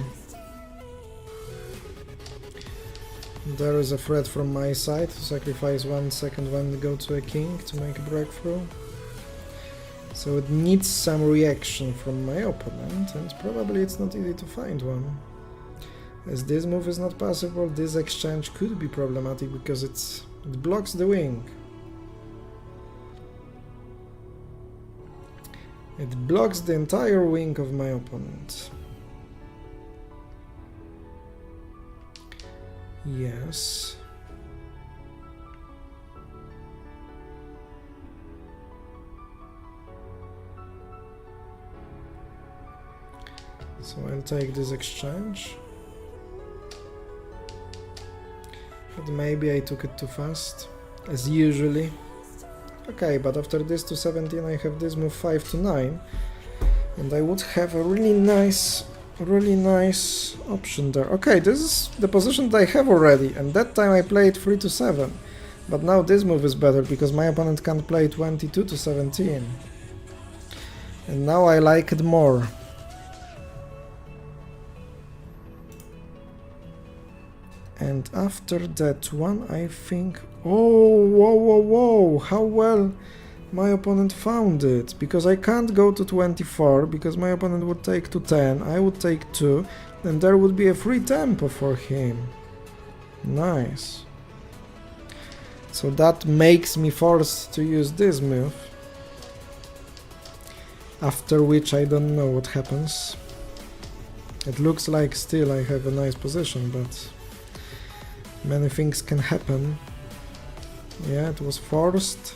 There is a threat from my side to sacrifice 1 second when they go to a king to make a breakthrough. So it needs some reaction from my opponent, and probably it's not easy to find one. As this move is not possible, this exchange could be problematic because it blocks the wing. It blocks the entire wing of my opponent. Yes. So I'll take this exchange. But maybe I took it too fast, as usually. Okay, but after this to 17 I have this move 5 to 9, and I would have a really nice option there. Okay, this is the position that I have already, and that time I played 3 to 7, but now this move is better because my opponent can't play 22 to 17, and now I like it more. And after that one, I think... Oh, whoa, how well my opponent found it. Because I can't go to 24, because my opponent would take to 10, I would take 2, and there would be a free tempo for him. Nice. So that makes me forced to use this move. After which I don't know what happens. It looks like still I have a nice position, but... many things can happen. Yeah, it was forced.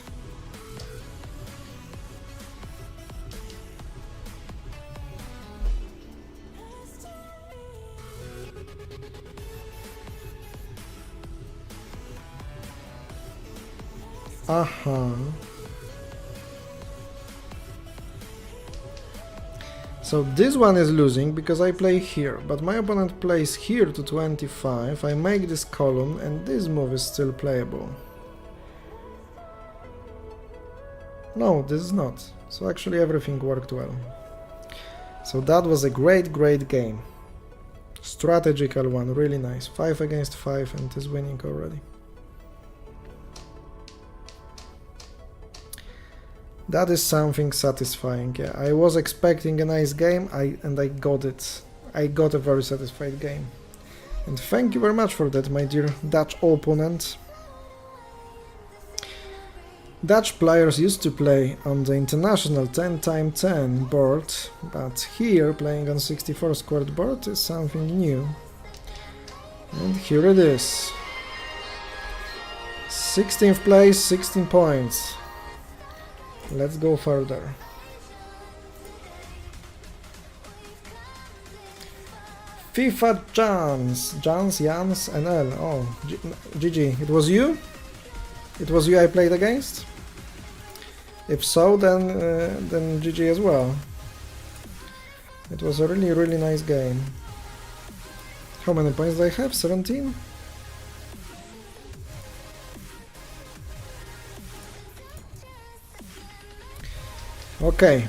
Aha. So this one is losing because I play here, but my opponent plays here to 25, I make this column, and this move is still playable. No, this is not. So actually everything worked well. So that was a great game. Strategical one, really nice. 5 against 5 and is winning already. That is something satisfying. Yeah, I was expecting a nice game, and I got it. I got a very satisfied game. And thank you very much for that, my dear Dutch opponent. Dutch players used to play on the international 10x10 board, but here, playing on 64 squared board is something new. And here it is. 16th place, 16 points. Let's go further. FIFA Jans, and L. Oh, GG. It was you? It was you I played against? If so, then GG as well. It was a really nice game. How many points do I have? 17? Okay,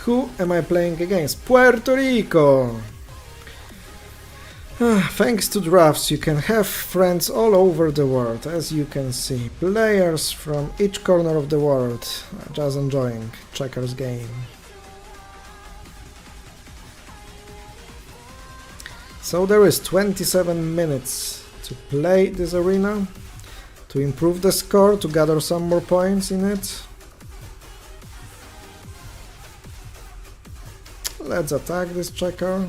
who am I playing against? Puerto Rico! Thanks to drafts, you can have friends all over the world, as you can see. Players from each corner of the world, just enjoying checkers game. So there is 27 minutes to play this arena, to improve the score, to gather some more points in it. Let's attack this checker,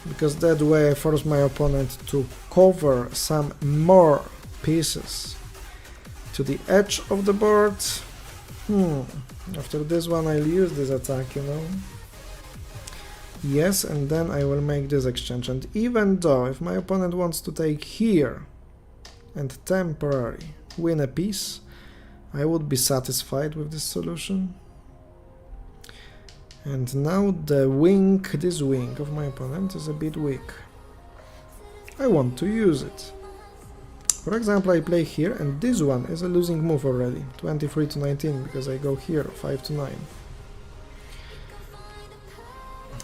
because that way I force my opponent to cover some more pieces to the edge of the board. After this one I'll use this attack, you know. Yes, and then I will make this exchange. And even though if my opponent wants to take here and temporarily win a piece, I would be satisfied with this solution. And now this wing of my opponent is a bit weak. I want to use it. For example, I play here, and this one is a losing move already, 23 to 19, because I go here, 5 to 9.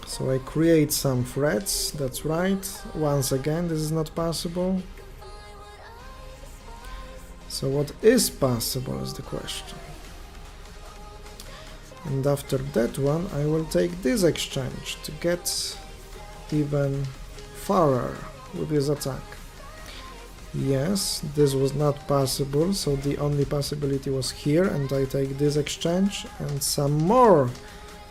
So I create some threats, that's right. Once again, this is not possible. So what is possible is the question. And after that one, I will take this exchange to get even farther with this attack. Yes, this was not possible, so the only possibility was here, and I take this exchange and some more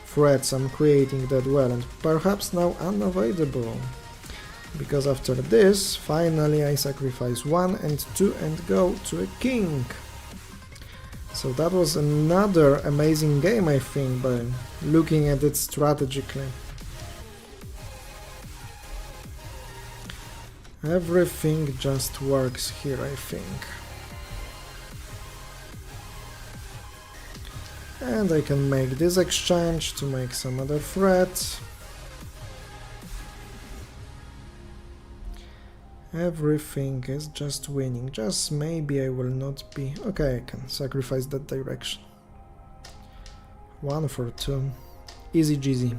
threats I'm creating that well, and perhaps now unavoidable, because after this, finally I sacrifice 1 and 2 and go to a king. So that was another amazing game, I think, by looking at it strategically. Everything just works here, I think. And I can make this exchange to make some other threats. Everything is just winning. Just maybe I will not be... Okay, I can sacrifice that direction. 1 for 2. Easy jeezy.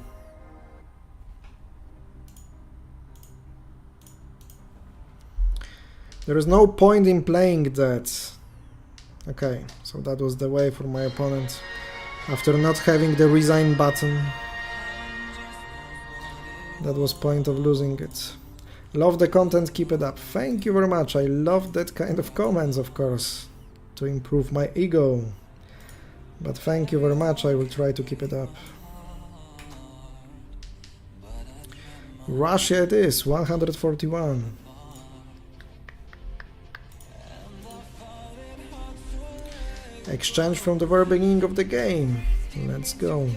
There is no point in playing that. Okay, so that was the way for my opponent. After not having the resign button, that was point of losing it. Love the content, keep it up. Thank you very much. I love that kind of comments, of course, to improve my ego. But thank you very much, I will try to keep it up. Russia it is, 141. Exchange from the very beginning of the game. Let's go.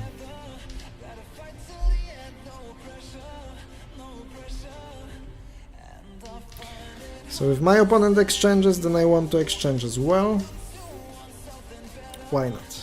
So if my opponent exchanges, then I want to exchange as well. Why not?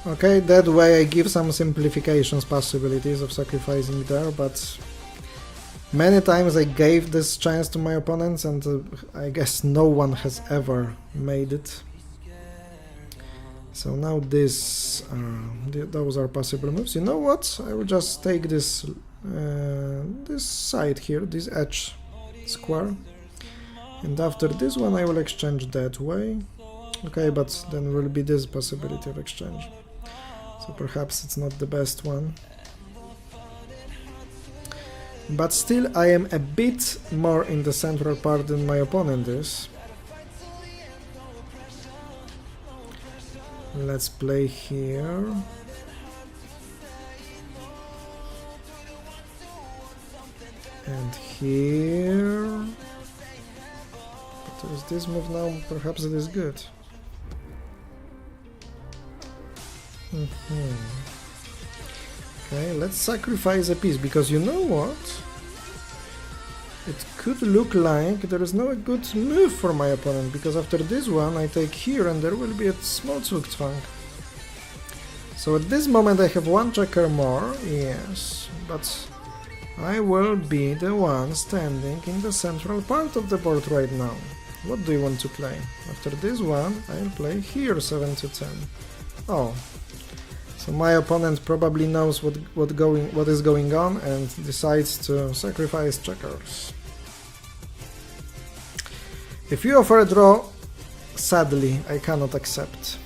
Okay, that way I give some simplifications possibilities of sacrificing there, but many times I gave this chance to my opponents, and I guess no one has ever made it. So now those are possible moves. You know what? I will just take this this side here, this edge square, and after this one I will exchange that way. Okay, but then will be this possibility of exchange. So perhaps it's not the best one. But still I am a bit more in the central part than my opponent is. Let's play here. And here. But there is this move now, perhaps it is good. Okay, let's sacrifice a piece, because you know what? It could look like there is no good move for my opponent, because after this one I take here and there will be a small Zugzwang. So at this moment I have one checker more, yes, but I will be the one standing in the central part of the board right now. What do you want to play? After this one I'll play here 7 to 10. Oh. So my opponent probably knows what is going on and decides to sacrifice checkers. If you offer a draw, sadly, I cannot accept.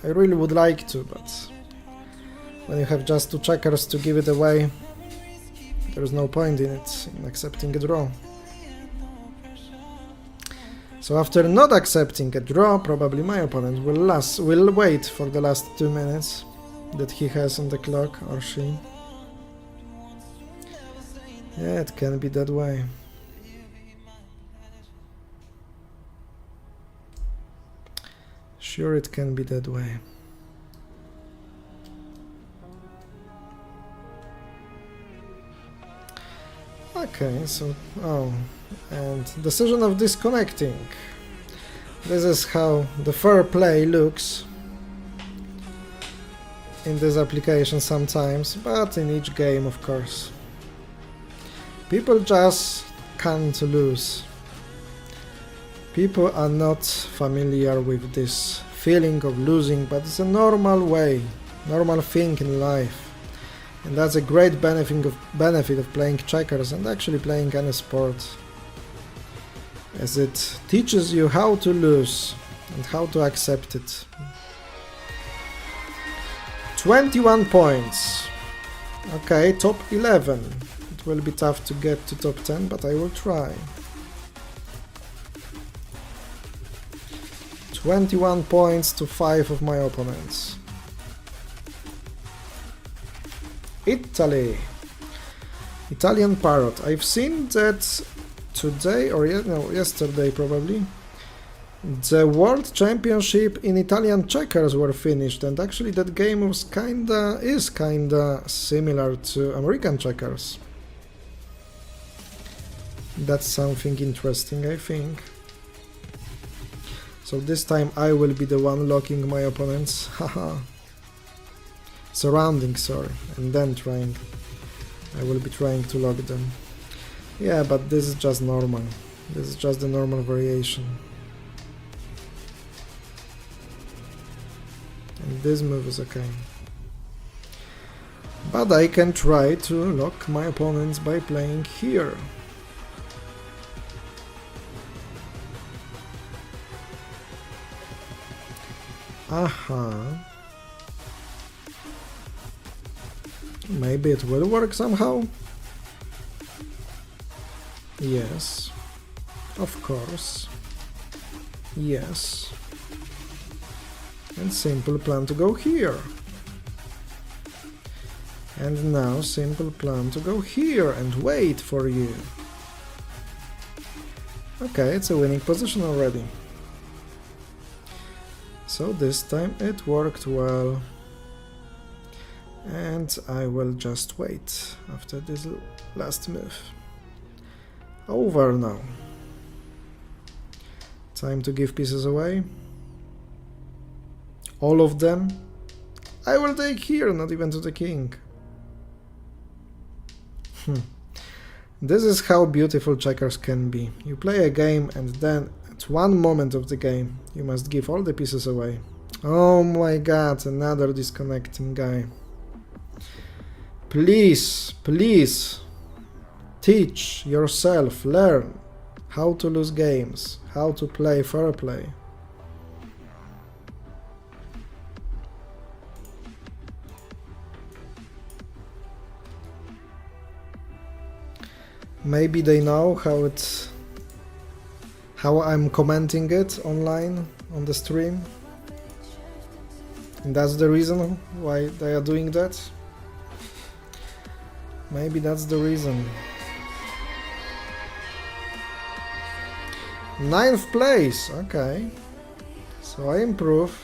I really would like to, but when you have just 2 checkers to give it away, there is no point in it, in accepting a draw. So after not accepting a draw, probably my opponent will wait for the last 2 minutes that he has on the clock, or she. Yeah, it can be that way. Sure, it can be that way. Okay, so, and decision of disconnecting. This is how the fair play looks in this application sometimes, but in each game, of course. People just can't lose. People are not familiar with this feeling of losing, but it's a normal way, normal thing in life. And that's a great benefit of playing checkers and actually playing any sport, as it teaches you how to lose and how to accept it. 21 points. Okay, top 11. It will be tough to get to top 10, but I will try. 21 points to 5 of my opponents. Italy. Italian Parrot. I've seen that today, or yesterday probably, the World Championship in Italian checkers were finished, and actually that game was kinda similar to American checkers. That's something interesting, I think. So this time I will be the one locking my opponents. Haha. Surrounding, sorry, and then I will be trying to lock them. Yeah, but this is just normal. This is just the normal variation. And this move is okay. But I can try to lock my opponents by playing here. Aha. Maybe it will work somehow? Yes. Of course. Yes. And simple plan to go here. And now simple plan to go here and wait for you. Okay, it's a winning position already. So this time it worked well. And I will just wait after this last move. Over now. Time to give pieces away. All of them. I will take here, not even to the king. This is how beautiful checkers can be. You play a game and then at one moment of the game you must give all the pieces away. Oh my god, another disconnecting guy. Please, please, teach yourself, learn how to lose games, how to play fair play. Maybe they know how I'm commenting it online on the stream, and that's the reason why they are doing that. Maybe that's the reason. 9th place, okay. So I improve.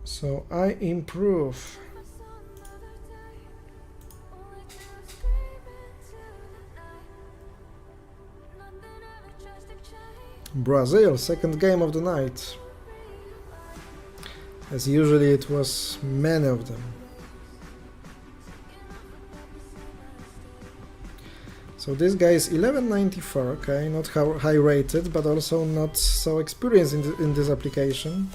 So I improve. Brazil, second game of the night. As usually it was many of them. So this guy is 1194, okay, not high rated, but also not so experienced in this application.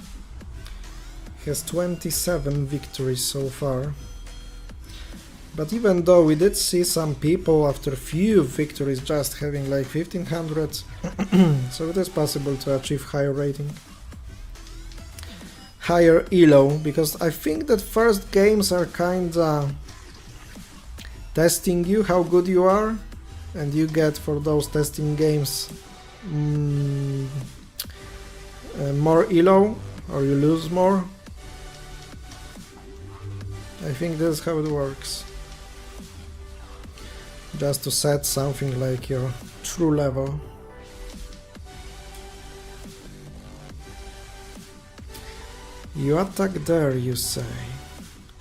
He has 27 victories so far. But even though we did see some people after few victories just having like 1500, so it is possible to achieve higher rating. higher elo, because I think that first games are kinda testing you, how good you are, and you get for those testing games more elo, or you lose more. I think that's how it works. Just to set something like your true level. You attack there, you say.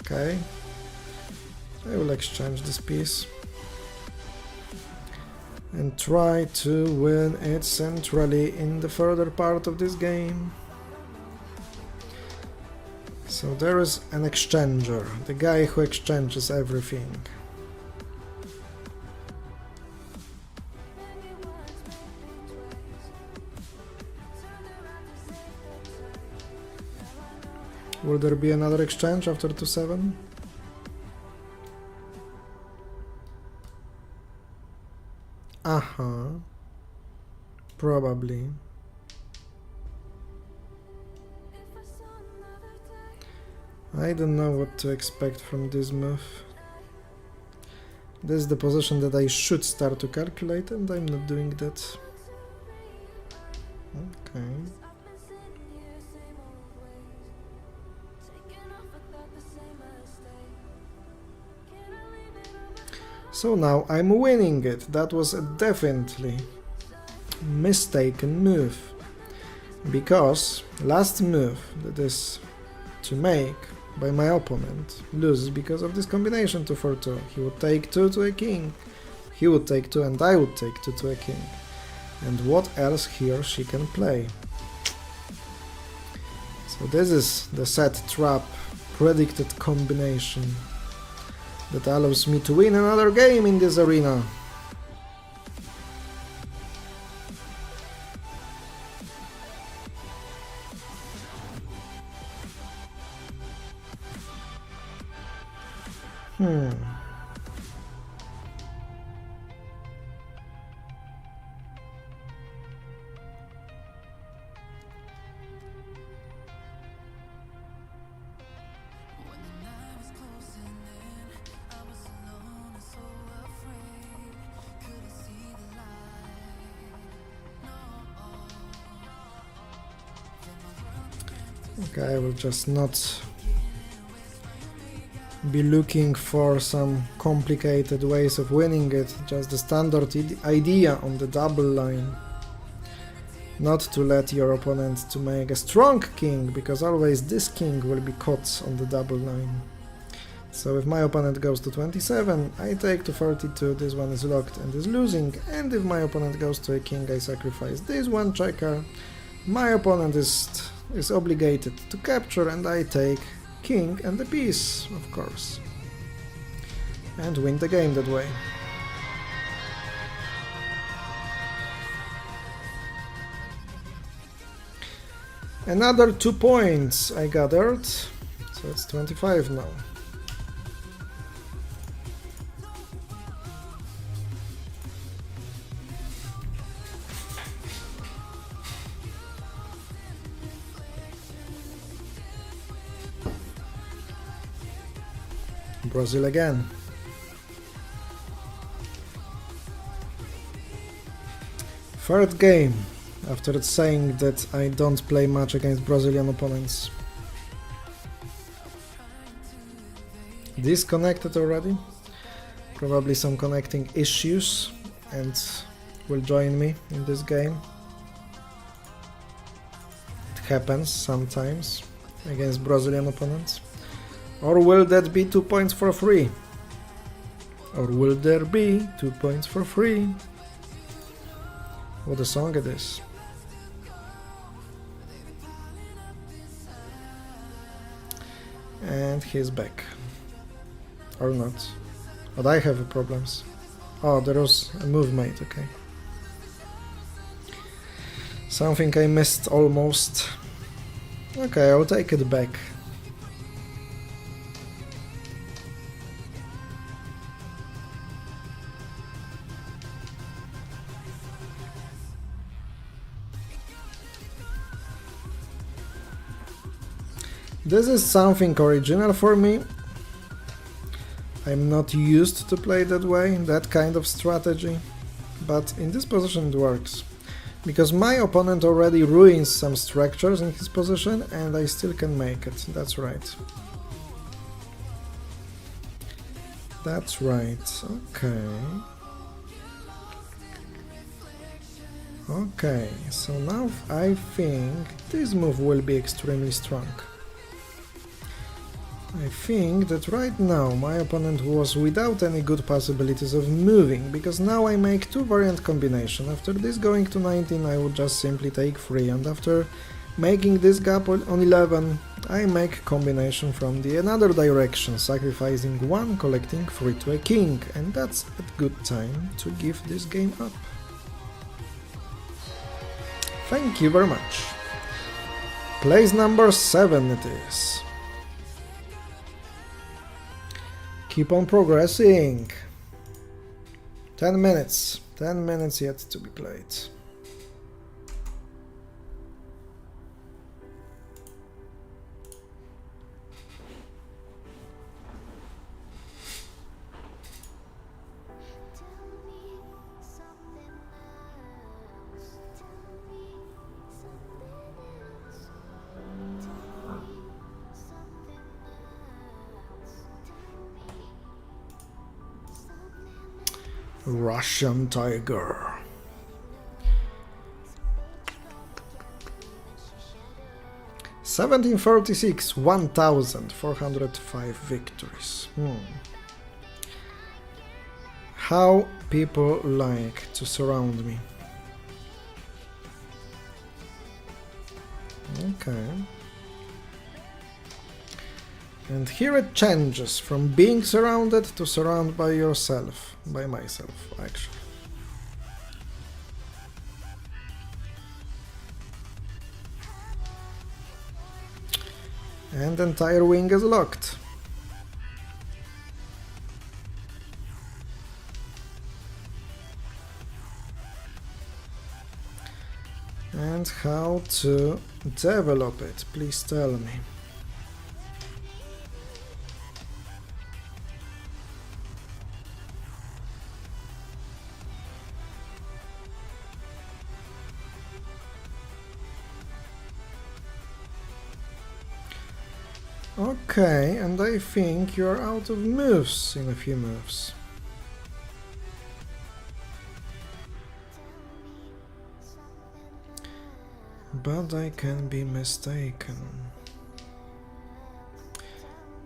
Okay. I will exchange this piece. And try to win it centrally in the further part of this game. So there is an exchanger, the guy who exchanges everything. Will there be another exchange after 2-7? Probably. I don't know what to expect from this move. This is the position that I should start to calculate, and I'm not doing that. Okay. So now I'm winning it. That was a definitely mistaken move, because last move that is to make by my opponent loses because of this combination 2-4-2. He would take 2 to a king, he would take 2 and I would take 2 to a king. And what else he or she can play? So this is the set trap predicted combination that allows me to win another game in this arena. Okay, I will just not be looking for some complicated ways of winning it, just the standard idea on the double line. Not to let your opponent to make a strong king, because always this king will be caught on the double line. So if my opponent goes to 27, I take to 32, this one is locked and is losing, and if my opponent goes to a king, I sacrifice this one checker. My opponent is obligated to capture, and I take king and the piece, of course, and win the game that way. Another 2 points I gathered, so it's 25 now. Brazil again. Third game, after saying that I don't play much against Brazilian opponents. Disconnected already. Probably some connecting issues, and will join me in this game. It happens sometimes against Brazilian opponents. Or will that be 2 points for free? Or will there be 2 points for free? What a song it is. And he's back. Or not. But I have problems. Oh, there was a move made, okay. Something I missed almost. Okay, I'll take it back. This is something original for me. I'm not used to play that way, that kind of strategy, but in this position it works. Because my opponent already ruins some structures in his position and I still can make it, that's right. That's right, okay. Okay, so now I think this move will be extremely strong. I think that right now my opponent was without any good possibilities of moving, because now I make two variant combination. After this going to 19 I would just simply take 3, and after making this gap on 11 I make combination from the another direction, sacrificing 1, collecting 3 to a king, and that's a good time to give this game up. Thank you very much. Place number 7 it is. Keep on progressing. 10 minutes. 10 minutes yet to be played. Russian Tiger. (1746) 1,405 victories. How people like to surround me. Okay. And here it changes from being surrounded to surrounded by yourself, by myself actually. And entire wing is locked. And how to develop it, please tell me. Okay, and I think you're out of moves in a few moves. But I can be mistaken.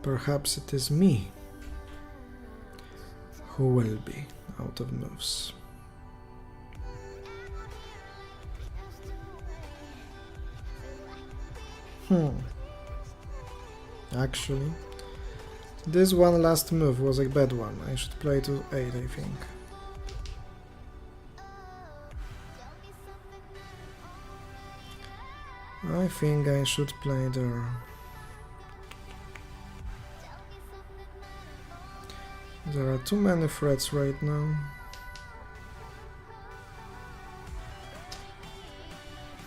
Perhaps it is me who will be out of moves. Actually, this one last move was a bad one. I should play to 8, I think. I think I should play there. There are too many threats right now.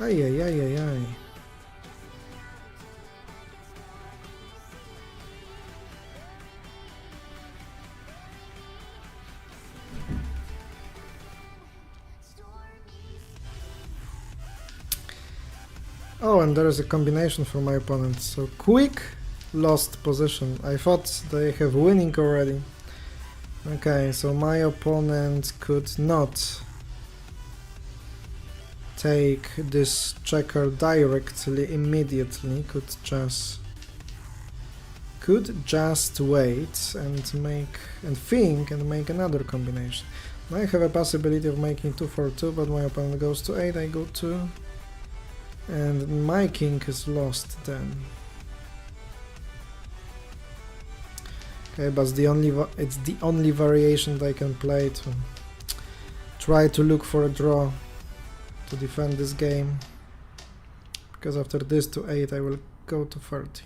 Ay ay ay ay ay. Oh, and there is a combination for my opponent, so quick lost position. I thought they have winning already. Okay, so my opponent could not take this checker directly immediately, could just wait and make and think and make another combination. I have a possibility of making 2 for 2, but my opponent goes to 8, I go 2. And my king is lost then. Okay, but it's the only variation that I can play to try to look for a draw to defend this game. Because after this to 8 I will go to 30.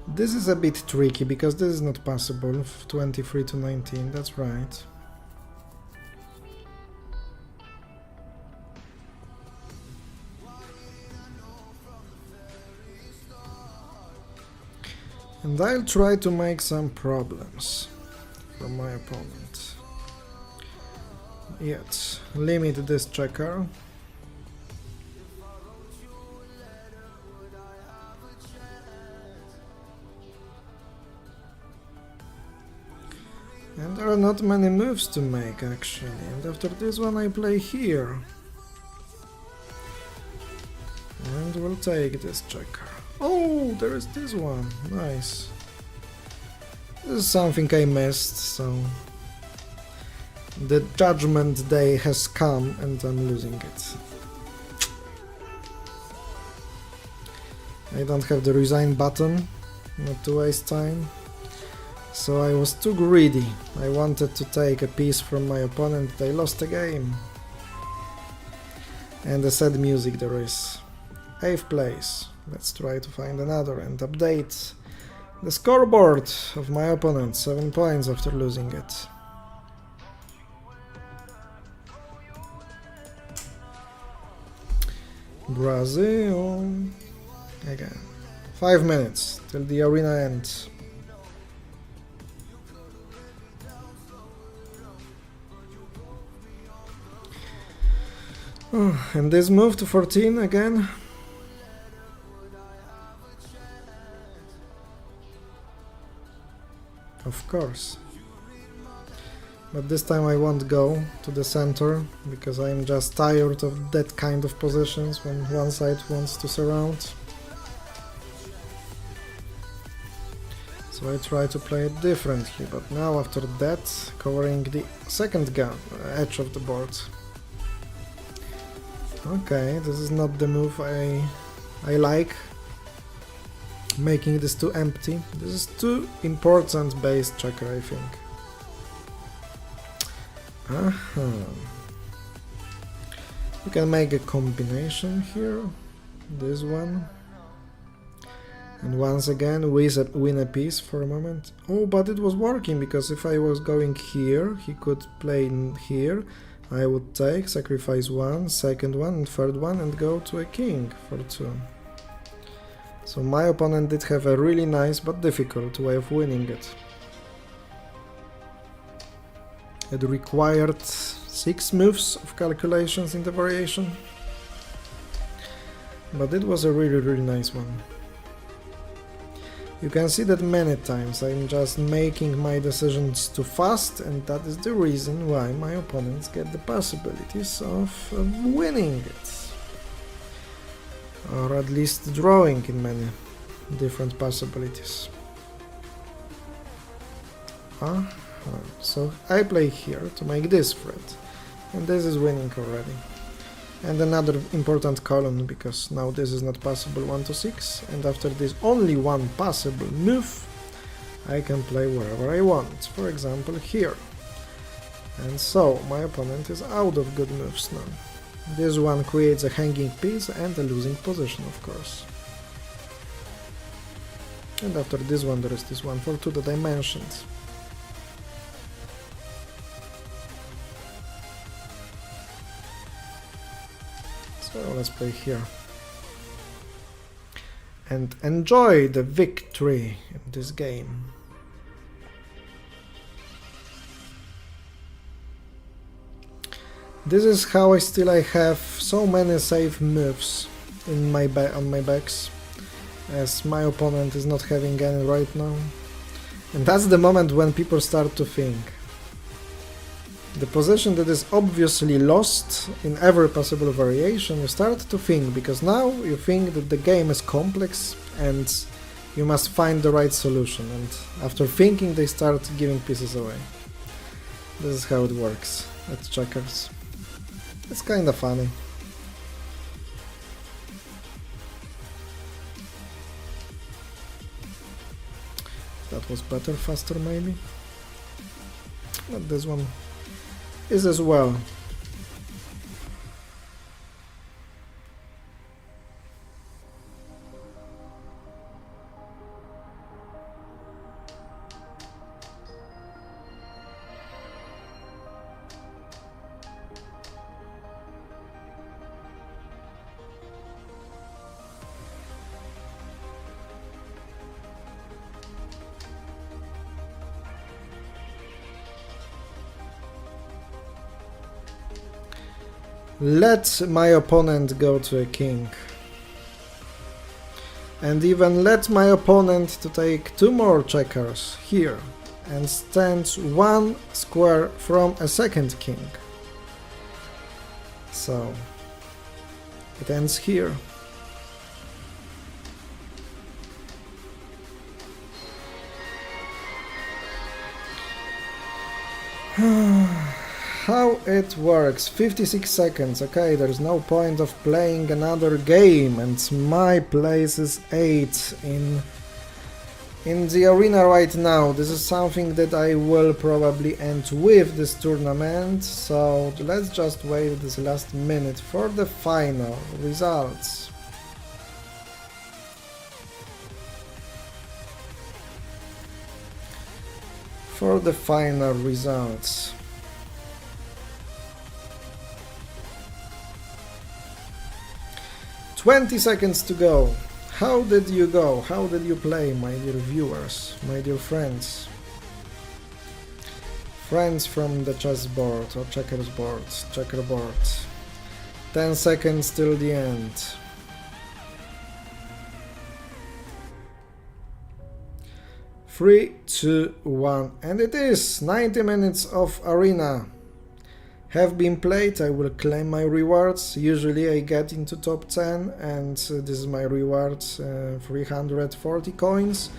This is a bit tricky, because this is not possible, 23 to 19, that's right. And I'll try to make some problems for my opponent. Yet, limit this checker. And there are not many moves to make actually, and after this one I play here. And we'll take this checker. Oh, there is this one, nice. This is something I missed, so... the judgment day has come and I'm losing it. I don't have the resign button, not to waste time. So I was too greedy. I wanted to take a piece from my opponent, they lost the game. And the sad music there is. 8th place. Let's try to find another and update the scoreboard of my opponent. 7 points after losing it. Brazil. Again. 5 minutes till the arena ends. Oh, and this move to 14 again. Of course. But this time I won't go to the center, because I'm just tired of that kind of positions when one side wants to surround. So I try to play it differently, but now after that, covering the second edge of the board. Okay, this is not the move I like. Making this too empty. This is too important base checker, I think. You can make a combination here. This one. And once again win a piece for a moment. Oh, but it was working, because if I was going here, he could play in here. I would take, sacrifice one, second one, and third one, and go to a king for 2. So my opponent did have a really nice but difficult way of winning it. It required 6 moves of calculations in the variation. But it was a really nice one. You can see that many times I'm just making my decisions too fast, and that is the reason why my opponents get the possibilities of winning it. Or at least drawing in many different possibilities. So I play here to make this threat, and this is winning already. And another important column, because now this is not possible 1 to 6, and after this only one possible move, I can play wherever I want, for example here. And so my opponent is out of good moves now. This one creates a hanging piece and a losing position, of course. And after this one there is this one for 2 that I mentioned. So let's play here. And enjoy the victory in this game. This is how I have so many safe moves in my on my backs, as my opponent is not having any right now. And that's the moment when people start to think. The position that is obviously lost in every possible variation, you start to think, because now you think that the game is complex and you must find the right solution, and after thinking they start giving pieces away. This is how it works at checkers. It's kinda funny. That was better, faster maybe. But this one is as well. let my opponent go to a king. And even let my opponent to take 2 more checkers here and stand 1 square from a second king. So it ends here. How it works, 56 seconds, okay, there's no point of playing another game, and my place is 8 in the arena right now. This is something that I will probably end with this tournament, so let's just wait this last minute for the final results. For the final results. "20 seconds to go. How did you go? How did you play, my dear viewers, my dear friends? Friends from the chessboard or checkerboard. 10 seconds till the end. Three, 2, 1, and it is 90 minutes of arena have been played. I will claim my rewards. Usually I get into top 10, and this is my reward, 340 coins,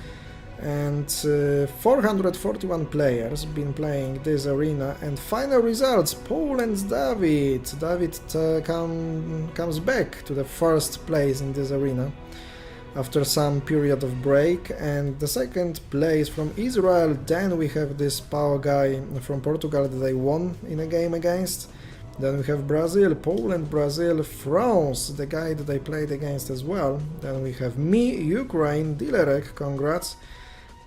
and 441 players been playing this arena. And final results, Poland's David comes back to the first place in this arena after some period of break, and the second place from Israel. Then we have this Pao guy from Portugal that I won in a game against. Then we have Brazil, Poland, Brazil, France, the guy that I played against as well. Then we have me, Ukraine, Dilerek, congrats.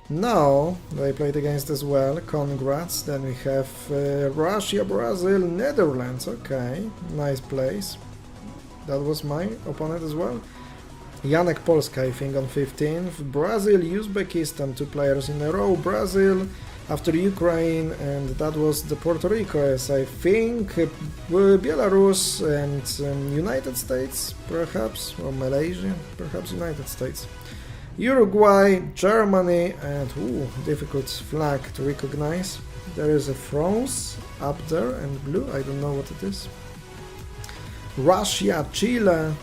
Now that I played against as well, congrats. Then we have Russia, Brazil, Netherlands, okay, nice place. That was my opponent as well. Janek Polska, I think, on 15th. Brazil, Uzbekistan, 2 players in a row. Brazil after Ukraine, and that was the Puerto Rico, as I think. Belarus and United States, perhaps, or Malaysia, perhaps United States. Uruguay, Germany, and difficult flag to recognize. There is a France up there and blue, I don't know what it is. Russia, Chile,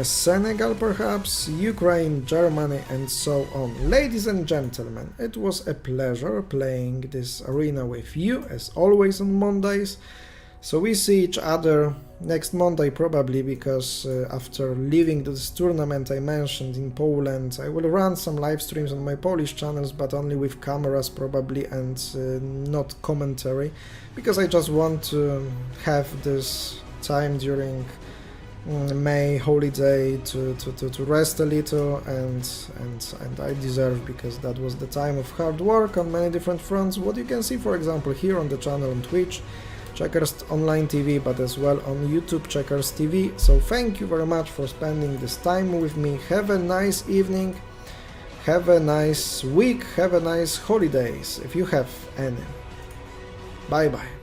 Senegal perhaps, Ukraine, Germany, and so on. Ladies and gentlemen, it was a pleasure playing this arena with you, as always on Mondays. So we see each other next Monday probably, because after leaving this tournament I mentioned in Poland, I will run some live streams on my Polish channels, but only with cameras probably, and not commentary, because I just want to have this time during May holiday to rest a little, and I deserve, because that was the time of hard work on many different fronts. What you can see, for example, here on the channel on Twitch, Checkers Online TV, but as well on YouTube, Checkers TV. So thank you very much for spending this time with me. Have a nice evening, have a nice week, have a nice holidays if you have any. Bye bye.